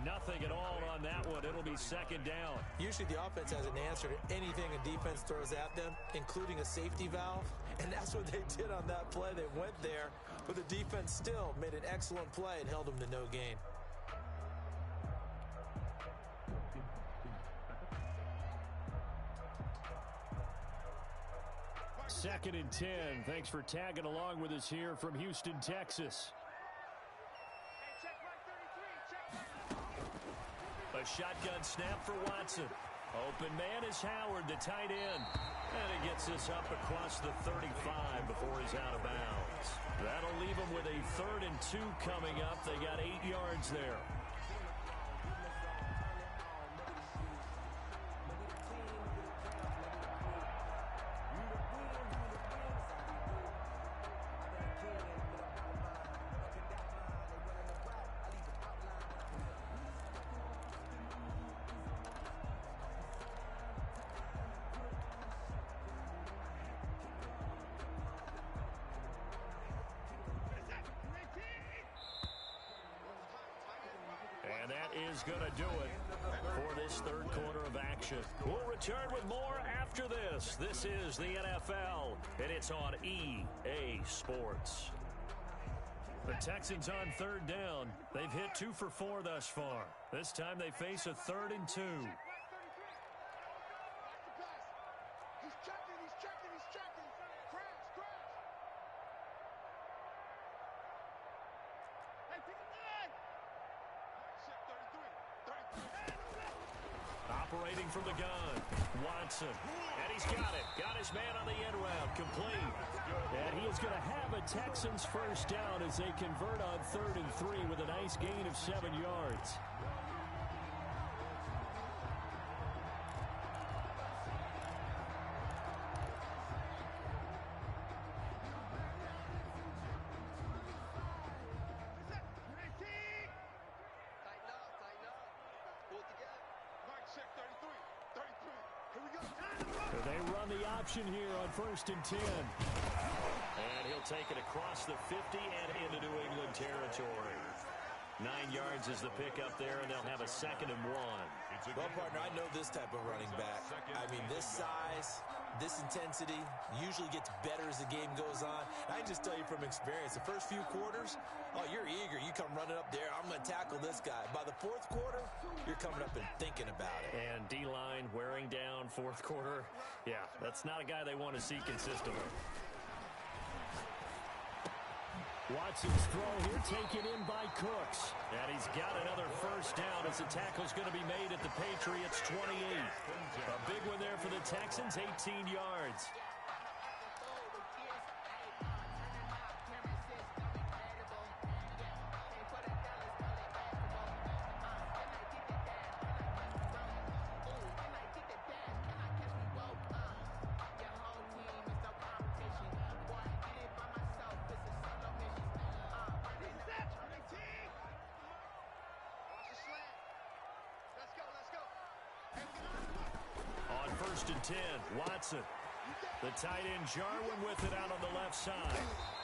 Nothing at all on that one. It'll be 2nd down. Usually the offense has an answer to anything a defense throws at them, including a safety valve. And that's what they did on that play. They went there, but the defense still made an excellent play and held them to no gain. 2nd and 10. Thanks for tagging along with us here from Houston, Texas. A shotgun snap for Watson. Open man is Howard, the tight end. And he gets this up across the 35 before he's out of bounds. That'll leave him with a 3rd and 2 coming up. They got 8 yards there. And that is going to do it for this 3rd quarter of action. We'll return with more after this. This is the NFL, and it's on EA Sports. The Texans on 3rd down. They've hit 2 for 4 thus far. This time they face a 3rd and 2. Operating from the gun, Watson, and he's got it. Got his man on the end route, complete. And he is going to have a Texans first down as they convert on 3rd and 3 with a nice gain of 7 yards. They run the option here on 1st and 10. And he'll take it across the 50 and into New England territory. 9 yards is the pickup there, and they'll have a 2nd and 1. Well, partner, I know this type of running back. I mean, this size, this intensity usually gets better as the game goes on. I can just tell you from experience, the first few quarters, oh, you're eager. You come running up there, I'm going to tackle this guy. By the 4th quarter, you're coming up and thinking about it. And D-line wearing down 4th quarter. Yeah, that's not a guy they want to see consistently. Watson's throw here taken in by Cooks. And he's got another first down as the tackle's going to be made at the Patriots' 28. A big one there for the Texans, 18 yards. On 1st and 10, Watson. The tight end Jarwin with it out on the left side.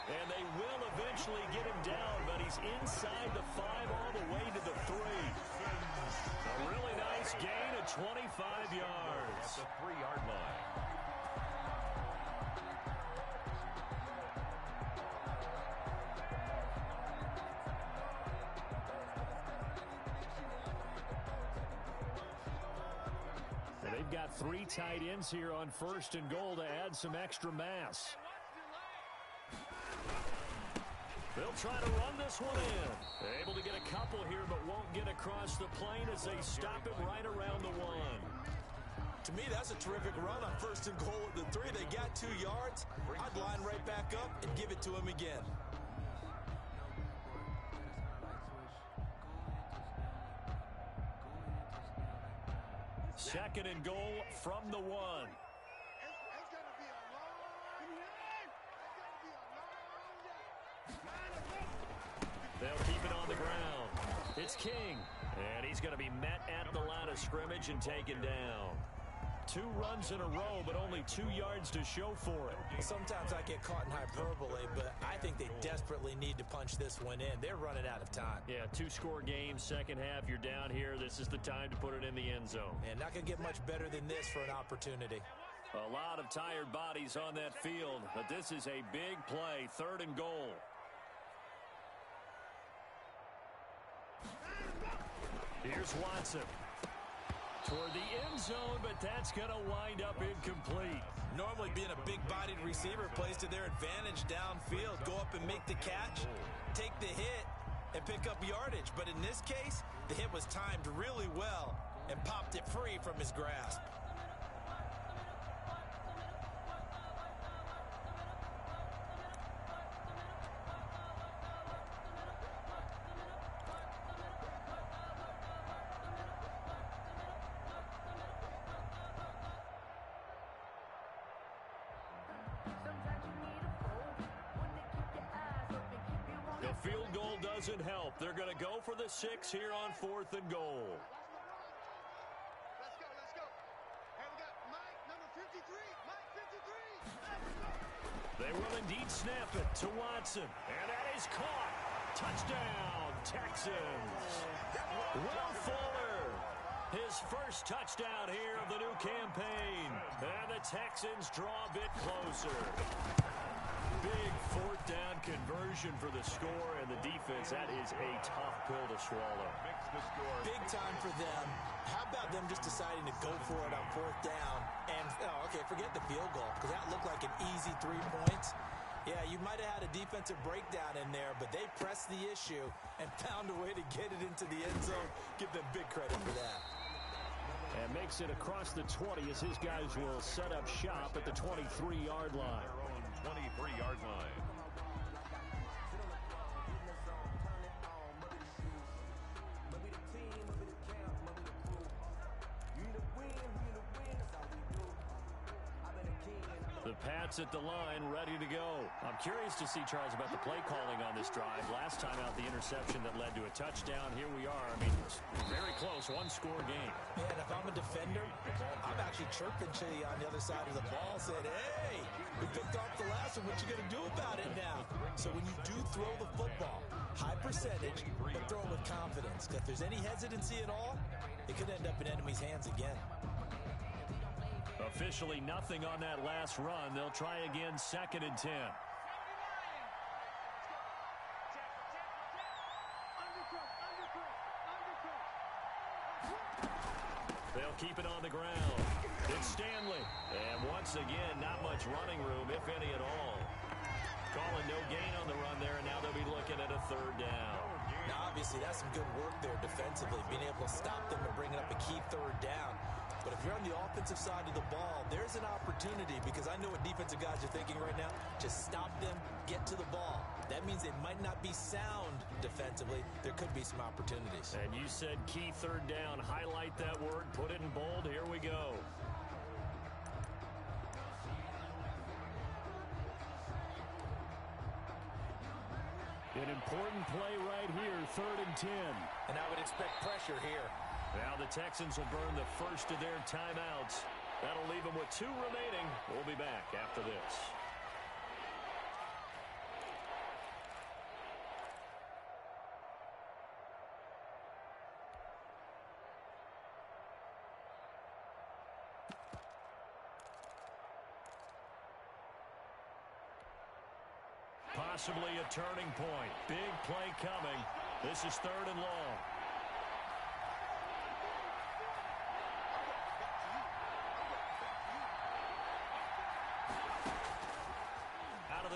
And they will eventually get him down, but he's inside the 5 all the way to the 3. A really nice gain of 25 yards. At the 3-yard line. They've got 3 tight ends here on 1st and goal to add some extra mass. They'll try to run this one in. Able to get a couple here, but won't get across the plane as they stop him right around the 1. To me, that's a terrific run on 1st and goal at the 3. They got 2 yards. I'd line right back up and give it to him again. Second and goal from the 1. They'll keep it on the ground. It's King, and he's going to be met at the line of scrimmage and taken down. 2 runs in a row, but only 2 yards to show for it. Sometimes I get caught in hyperbole, but I think they desperately need to punch this one in. They're running out of time. Yeah, 2-score game, second half, you're down here. This is the time to put it in the end zone. And not going to get much better than this for an opportunity. A lot of tired bodies on that field, but this is a big play, 3rd and goal. Here's Watson. Toward the end zone, but that's going to wind up incomplete. Normally being a big-bodied receiver plays to their advantage downfield. Go up and make the catch, take the hit, and pick up yardage. But in this case, the hit was timed really well and popped it free from his grasp. The field goal doesn't help. They're going to go for the 6 here on 4th and goal. Let's go, let's go. Hey, we got Mike, number 53. Mike, 53. They will indeed snap it to Watson. And that is caught. Touchdown, Texans. Will Fuller, his first touchdown here of the new campaign. And the Texans draw a bit closer. Big 4th down conversion for the score, and the defense, that is a tough pill to swallow. Makes the score. Big time for them. How about them just deciding to go for it on 4th down? And, okay, forget the field goal, because that looked like an easy 3 points. Yeah, you might have had a defensive breakdown in there, but they pressed the issue and found a way to get it into the end zone. Give them big credit for that. And makes it across the 20 as his guys will set up shop at the 23-yard line. Their own 23-yard line. The Pats at the line, ready to go. I'm curious to see, Charles, about the play calling on this drive. Last time out, the interception that led to a touchdown. Here we are. I mean, it's very close, one-score game. And if I'm a defender, I'm actually chirping to you on the other side of the ball, saying, hey, we picked off the last one. What you going to do about it now? So when you do throw the football, high percentage, but throw it with confidence. If there's any hesitancy at all, it could end up in enemy's hands again. Officially nothing on that last run. They'll try again, 2nd and 10. They'll keep it on the ground. It's Stanley. And once again, not much running room, if any at all. Calling no gain on the run there, and now they'll be looking at a 3rd down. Now, obviously, that's some good work there defensively, being able to stop them and bringing up a key 3rd down. But if you're on the offensive side of the ball, there's an opportunity, because I know what defensive guys are thinking right now. Just stop them, get to the ball. That means they might not be sound defensively. There could be some opportunities. And you said key 3rd down. Highlight that word, put it in bold. Here we go. An important play right here, 3rd and 10. And I would expect pressure here. Now the Texans will burn the first of their timeouts. That'll leave them with 2 remaining. We'll be back after this. Possibly a turning point. Big play coming. This is 3rd and long.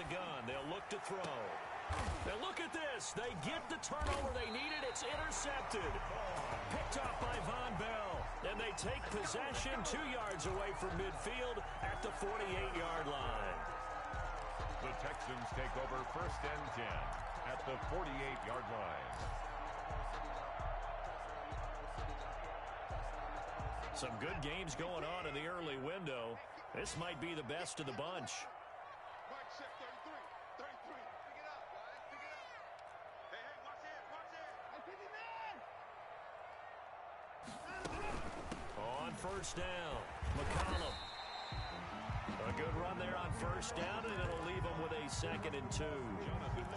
Gun. They'll look to throw. Now look at this. They get the turnover they needed. It's intercepted. Picked off by Von Bell. And they take possession 2 yards away from midfield at the 48-yard line. The Texans take over 1st and 10 at the 48-yard line. Some good games going on in the early window. This might be the best of the bunch. On 1st down, McCollum. A good run there on 1st down, and it'll leave them with a 2nd and 2.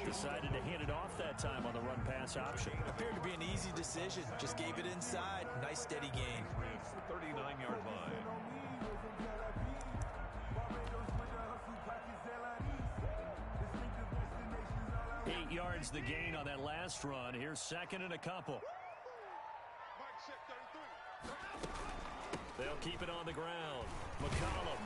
Decided to hand it off that time on the run-pass option. Appeared to be an easy decision. Just gave it inside. Nice, steady gain. 39-yard line. Eight yards the gain on that last run. Here's 2nd and a couple. They'll keep it on the ground. McCollum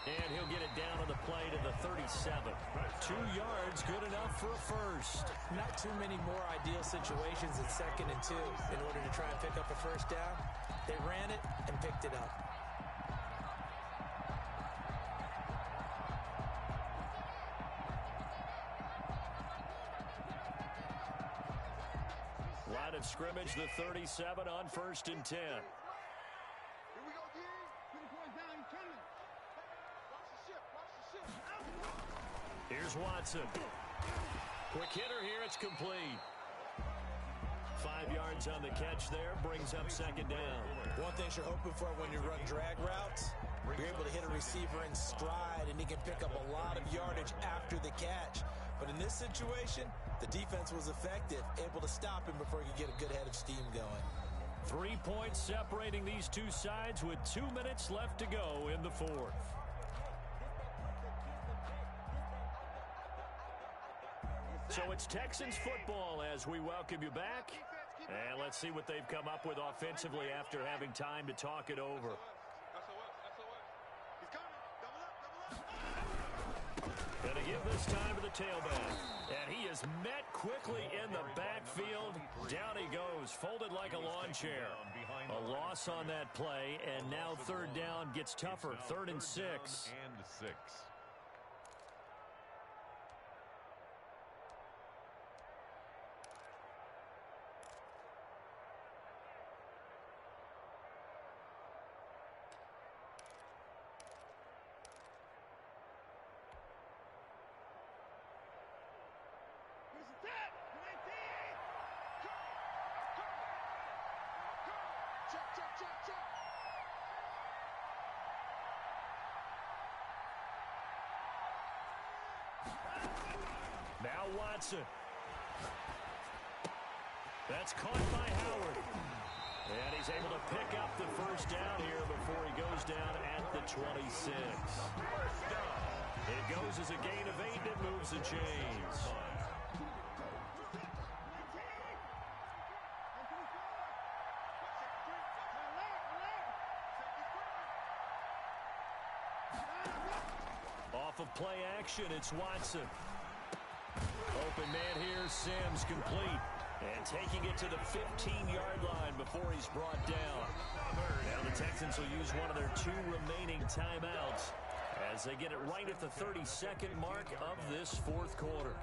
And he'll get it down on the play to the 37. 2 yards, good enough for a first. Not too many more ideal situations at 2nd and 2 in order to try and pick up a first down. They ran it and picked it up. Line of scrimmage, the 37 on 1st and 10. Here we go, D. 20 points down, he's coming. Watch the ship, watch the ship. Here's Watson. Quick hitter here, it's complete. 5 yards on the catch there, brings up 2nd down. One thing you're hoping for when you run drag routes, you're able to hit a receiver in stride, and he can pick up a lot of yardage after the catch. But in this situation, the defense was effective, able to stop him before he could get a good head of steam going. 3 points separating these two sides with 2 minutes left to go in the 4th. So it's Texans football as we welcome you back. And let's see what they've come up with offensively after having time to talk it over. He's coming. Double up. Going to give this time to the tailback. And he is met quickly in the backfield. Down he goes, folded like a lawn chair. A loss on that play, and now 3rd down gets tougher. 3rd and 6. And 6. Check. Now Watson. That's caught by Howard. And he's able to pick up the first down here before he goes down at the 26. It goes as a gain of 8 and it moves the chains. Off of play action, it's Watson. Open man here, Sims complete. And taking it to the 15-yard line before he's brought down. Now the Texans will use one of their 2 remaining timeouts as they get it right at the 32nd mark of this 4th quarter.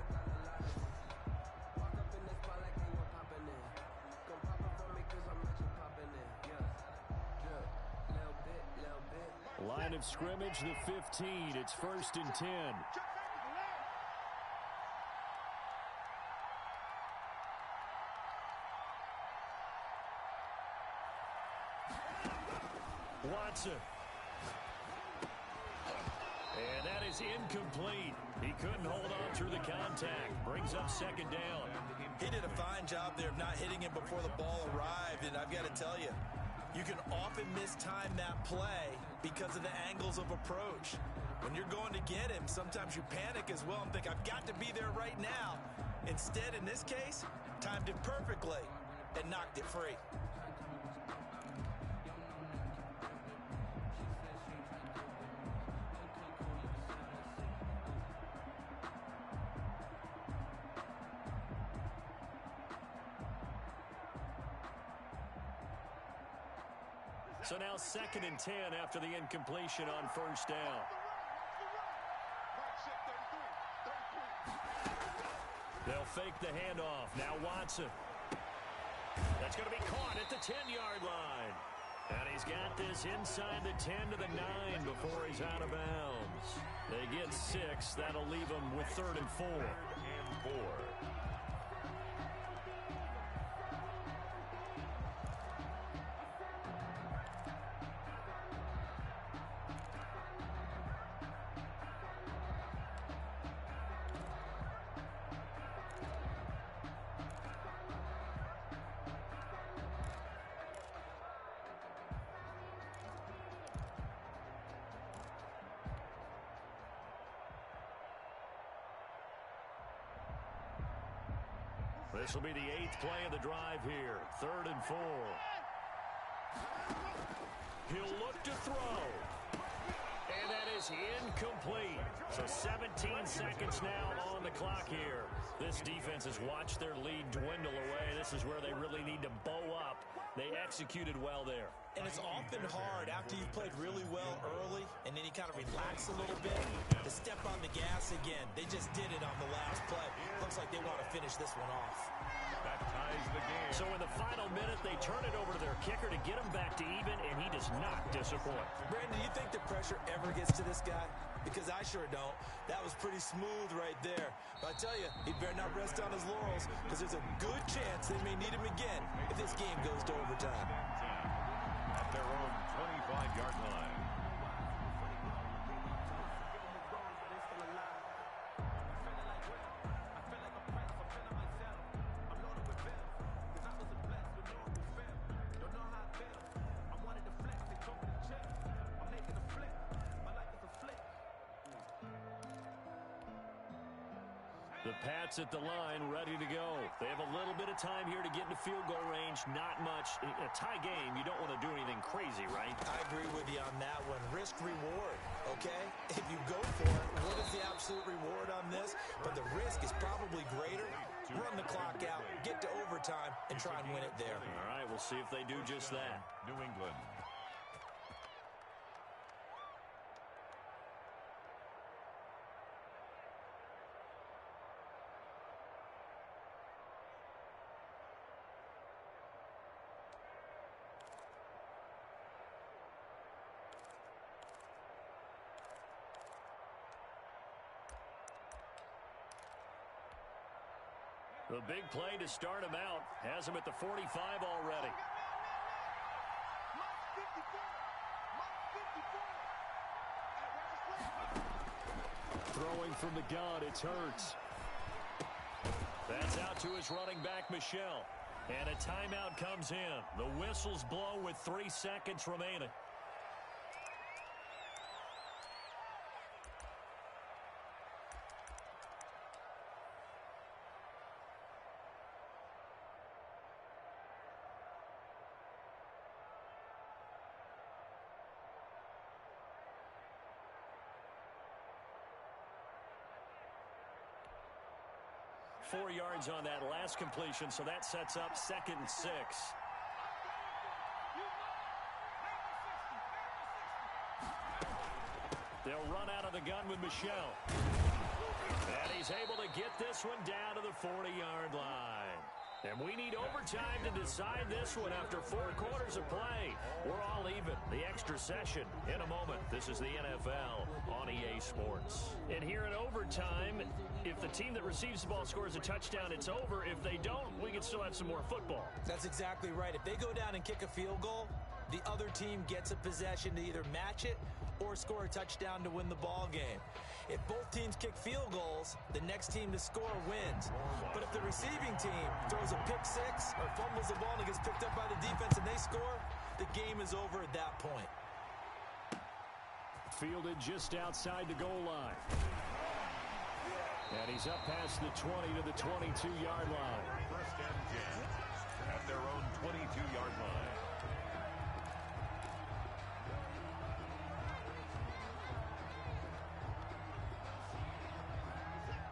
Line of scrimmage, the 15. It's 1st and 10. Watson. And that is incomplete. He couldn't hold on through the contact. Brings up 2nd down. He did a fine job there of not hitting him before the ball arrived, and I've got to tell you, you can often mistime that play because of the angles of approach. When you're going to get him, sometimes you panic as well and think, I've got to be there right now. Instead, in this case, timed it perfectly and knocked it free. So now 2nd and 10 after the incompletion on 1st down. They'll fake the handoff. Now Watson. That's going to be caught at the 10-yard line. And he's got this inside the 10 to the 9 before he's out of bounds. They get 6. That'll leave them with 3rd and 4. This will be the 8th play of the drive here. 3rd and 4. He'll look to throw. is incomplete. So 17 seconds now on the clock here. This defense has watched their lead dwindle away. This is where they really need to bow up. They executed well there. And it's often hard after you've played really well early and then you kind of relax a little bit to step on the gas again. They just did it on the last play. Looks like they want to finish this one off. That ties the game. So in the final minute, they turn it over to their kicker to get him back to even, and he does not disappoint. Brandon, you think the pressure ever gets to this guy? Because I sure don't. That was pretty smooth right there. But I tell you, he better not rest on his laurels because there's a good chance they may need him again if this game goes to overtime. At their own 25-yard line. The Pats at the line, ready to go. They have a little bit of time here to get into field goal range. Not much. In a tie game, you don't want to do anything crazy, right? I agree with you on that one. Risk-reward, okay? If you go for it, what is the absolute reward on this? But the risk is probably greater. Run the clock out, get to overtime, and try and win it there. All right, we'll see if they do just that. New England. The big play to start him out has him at the 45 already. Throwing from the gun, it's Hurts. That's out to his running back, Michel. And a timeout comes in. The whistles blow with 3 seconds remaining. .4 yards on that last completion, so that sets up 2nd and 6. They'll run out of the gun with Michel. And he's able to get this one down to the 40-yard line. And we need overtime to decide this one after 4 quarters of play. We're all even. The extra session in a moment. This is the NFL on EA Sports. And here in overtime, if the team that receives the ball scores a touchdown, it's over. If they don't, we can still have some more football. That's exactly right. If they go down and kick a field goal, the other team gets a possession to either match it or score a touchdown to win the ball game. If both teams kick field goals, the next team to score wins. But if the receiving team throws a pick six or fumbles the ball and it gets picked up by the defense and they score, the game is over at that point. Fielded just outside the goal line. And he's up past the 20 to the 22-yard line. 1st and 10 at their own 22-yard line.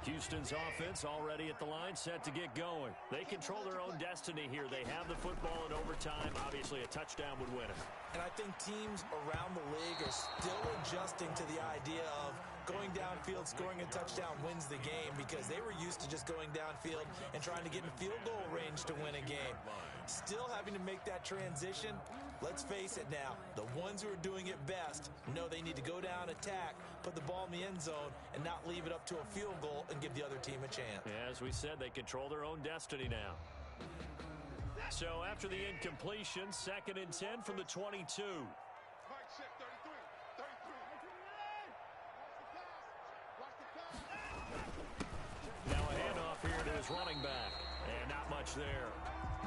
Houston's offense already at the line, set to get going. They control their own destiny here. They have the football in overtime. Obviously, a touchdown would win it. And I think teams around the league are still adjusting to the idea of going downfield, scoring a touchdown wins the game, because they were used to just going downfield and trying to get in field goal range to win a game. Still having to make that transition. Let's face it now, the ones who are doing it best know they need to go down, attack, put the ball in the end zone, and not leave it up to a field goal and give the other team a chance. Yeah, as we said, they control their own destiny now. So after the incompletion, 2nd and 10 from the 22. Mike check 33. Now a handoff here to his running back. And not much there.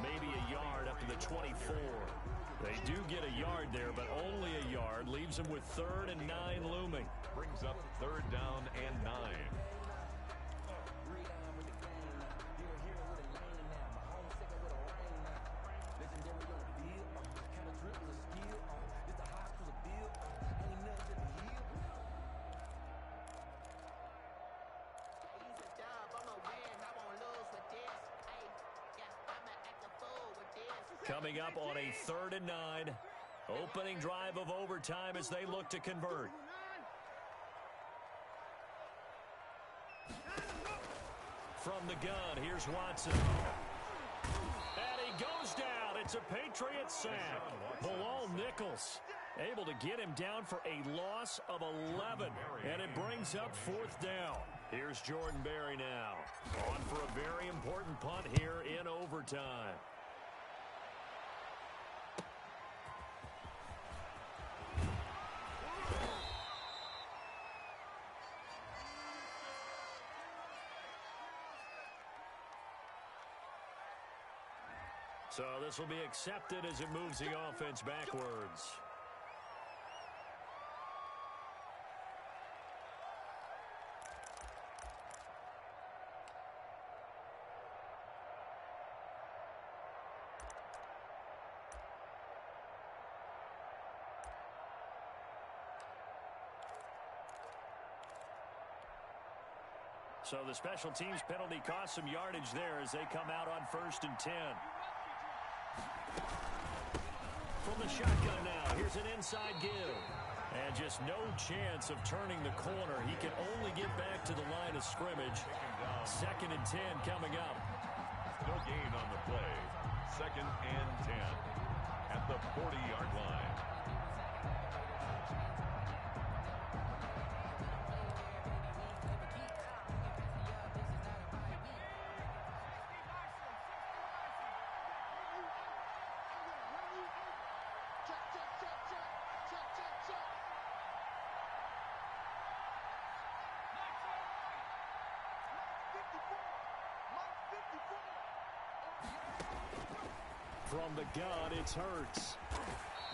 Maybe a yard up to the 24. They do get a yard there, but only a yard. Leaves them with 3rd and 9 looming. Brings up 3rd down and 9. Coming up on a 3rd and 9. Opening drive of overtime as they look to convert. From the gun, here's Watson. And he goes down. It's a Patriot sack. Bilal Nichols able to get him down for a loss of 11. And it brings up 4th down. Here's Jordan Berry now. On for a very important punt here in overtime. So this will be accepted as it moves the offense backwards. So the special teams penalty cost some yardage there as they come out on 1st and 10. From the shotgun now, here's an inside give. And just no chance of turning the corner. He can only get back to the line of scrimmage. 2nd and 10 coming up. No gain on the play. 2nd and 10 at the 40-yard line. From the gun, it's Hurts.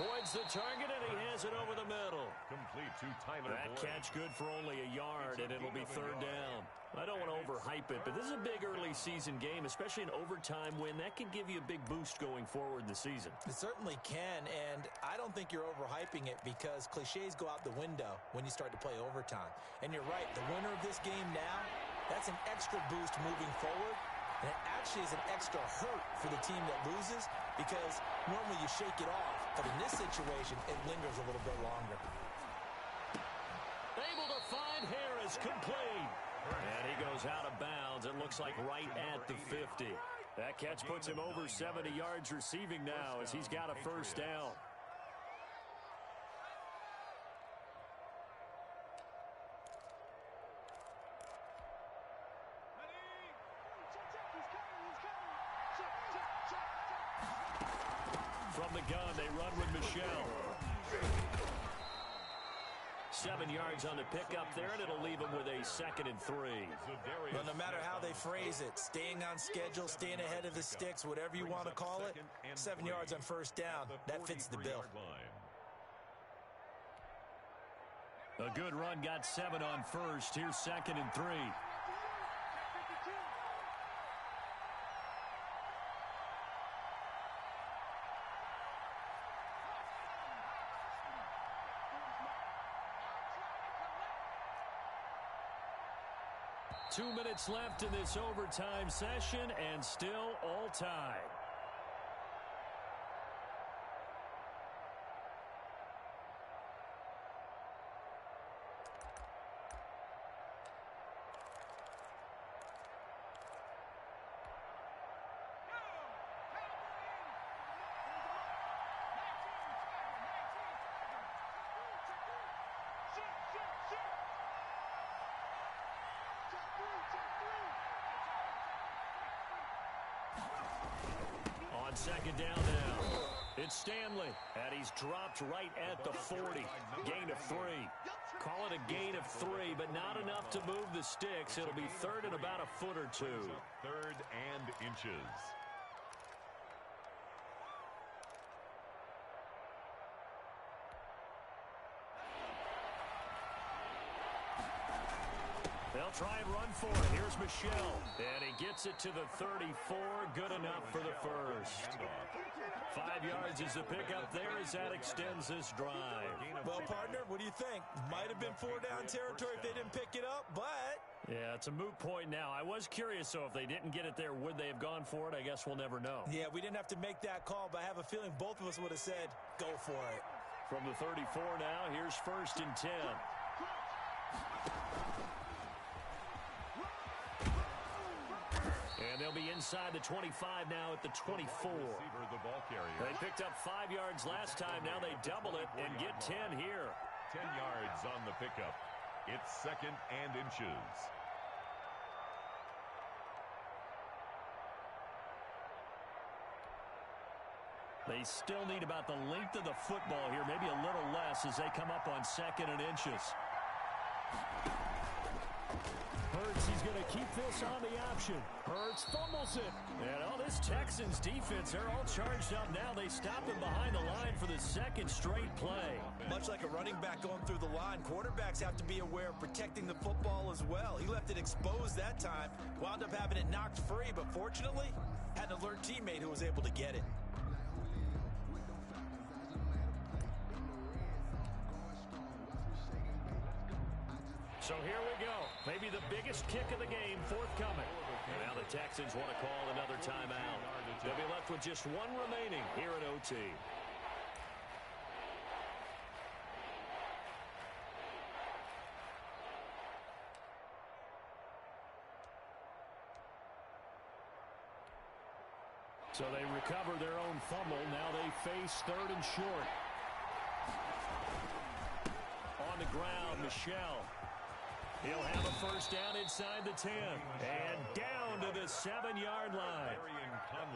Boyd's the target, and he has it over the middle. Complete to Tyler That Boyd. catch good for only a yard, and it'll be 3rd down. I don't want to overhype it, but this is a big early season game, especially an overtime win. That can give you a big boost going forward in the season. It certainly can, and I don't think you're overhyping it because cliches go out the window when you start to play overtime. And you're right, the winner of this game now, that's an extra boost moving forward. And it actually is an extra hurt for the team that loses because normally you shake it off. But in this situation, it lingers a little bit longer. Able to find Harris, complete. And he goes out of bounds. It looks like right at the 50. That catch puts him over 70 yards receiving now as he's got a 1st down. From the gun, they run with Michelle. 7 yards on the pickup there, and it'll leave him with a 2nd and 3. Well, no matter how they phrase it, staying on schedule, staying ahead of the sticks, whatever you want to call it, 7 yards on 1st down, that fits the bill. A good run, got 7 on 1st. Here's 2nd and 3. Two minutes left in this overtime session, and still all tied. On 2nd down now, it's Stanley, and he's dropped right at the 40. Gain of 3. Call it a gain of 3, but not enough to move the sticks. It'll be 3rd and about a foot or 2. 3rd and inches. They'll try and run for it. Here's Michelle. And he gets it to the 34. Good enough for the first. 5 yards is the pickup there as that extends this drive. Well, partner, what do you think? Might have been 4-down territory if they didn't pick it up, but... Yeah, it's a moot point now. I was curious, so if they didn't get it there, would they have gone for it? I guess we'll never know. Yeah, we didn't have to make that call, but I have a feeling both of us would have said, go for it. From the 34 now, here's 1st and 10. And they'll be inside the 25 now at the 24. They picked up 5 yards last time. Now they double it and get 10 here. 10 yards on the pickup. It's 2nd and inches. They still need about the length of the football here, maybe a little less as they come up on 2nd and inches. Hurts, he's going to keep this on the option. Hurts fumbles it. And this Texans defense, they're all charged up now. They stop him behind the line for the 2nd straight play. Much like a running back going through the line, quarterbacks have to be aware of protecting the football as well. He left it exposed that time, wound up having it knocked free, but fortunately, had an alert teammate who was able to get it. So here we go. Maybe the biggest kick of the game forthcoming. And now the Texans want to call another timeout. They'll be left with just one remaining here in OT. So they recover their own fumble. Now they face 3rd and short. On the ground, Michelle. He'll have a 1st down inside the 10. And down to the 7-yard line.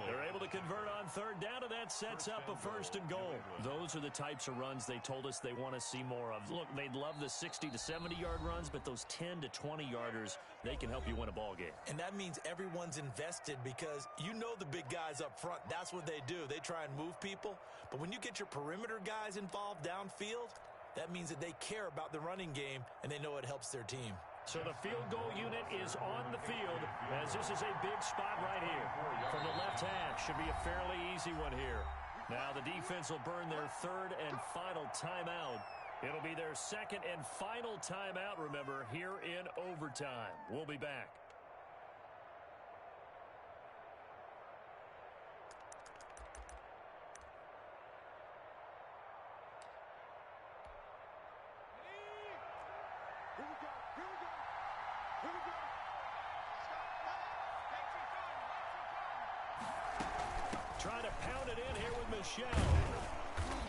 They're able to convert on 3rd down, and that sets up a 1st and goal. Those are the types of runs they told us they want to see more of. Look, they'd love the 60 to 70-yard runs, but those 10 to 20-yarders, they can help you win a ball game. And that means everyone's invested because you know the big guys up front. That's what they do. They try and move people. But when you get your perimeter guys involved downfield, that means that they care about the running game, and they know it helps their team. So the field goal unit is on the field as this is a big spot right here. From the left half, should be a fairly easy one here. Now the defense will burn their 3rd and final timeout. It'll be their 2nd and final timeout, remember, here in overtime. We'll be back. Trying to pound it in here with Michelle.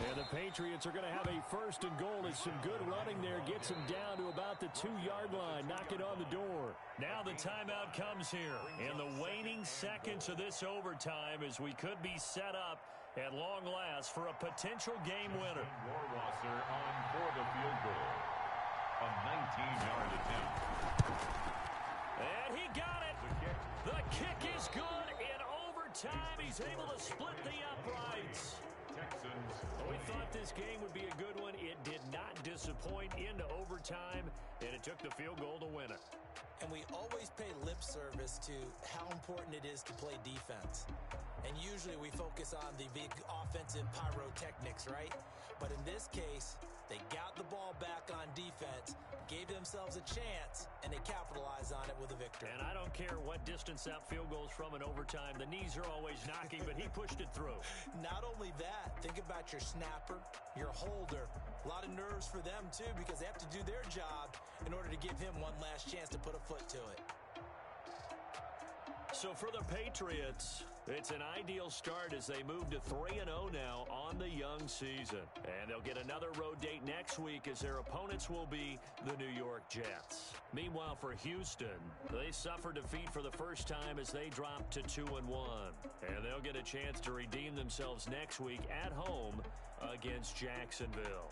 And the Patriots are going to have a 1st and goal. As some good running there gets them down to about the 2-yard line. Knock it on the door. Now the timeout comes here. In the waning seconds of this overtime as we could be set up at long last for a potential game winner. Rohrwasser on for the field goal. A 19-yard attempt. And he got it. The kick is good in overtime. He's able to split the uprights. Texans. We thought this game would be a good one. It did not disappoint into overtime, and it took the field goal to win it. And we always pay lip service to how important it is to play defense. And usually we focus on the big offensive pyrotechnics, right? But in this case, they got the ball back on defense, gave themselves a chance, and they capitalized on it with a victory. And I don't care what distance that field goes from in overtime. The knees are always knocking, but he pushed it through. Not only that, think about your snapper, your holder. A lot of nerves for them, too, because they have to do their job in order to give him one last chance to put a foot to it. So for the Patriots, it's an ideal start as they move to 3-0 now on the young season. And they'll get another road date next week as their opponents will be the New York Jets. Meanwhile, for Houston, they suffered defeat for the first time as they dropped to 2-1. And they'll get a chance to redeem themselves next week at home against Jacksonville.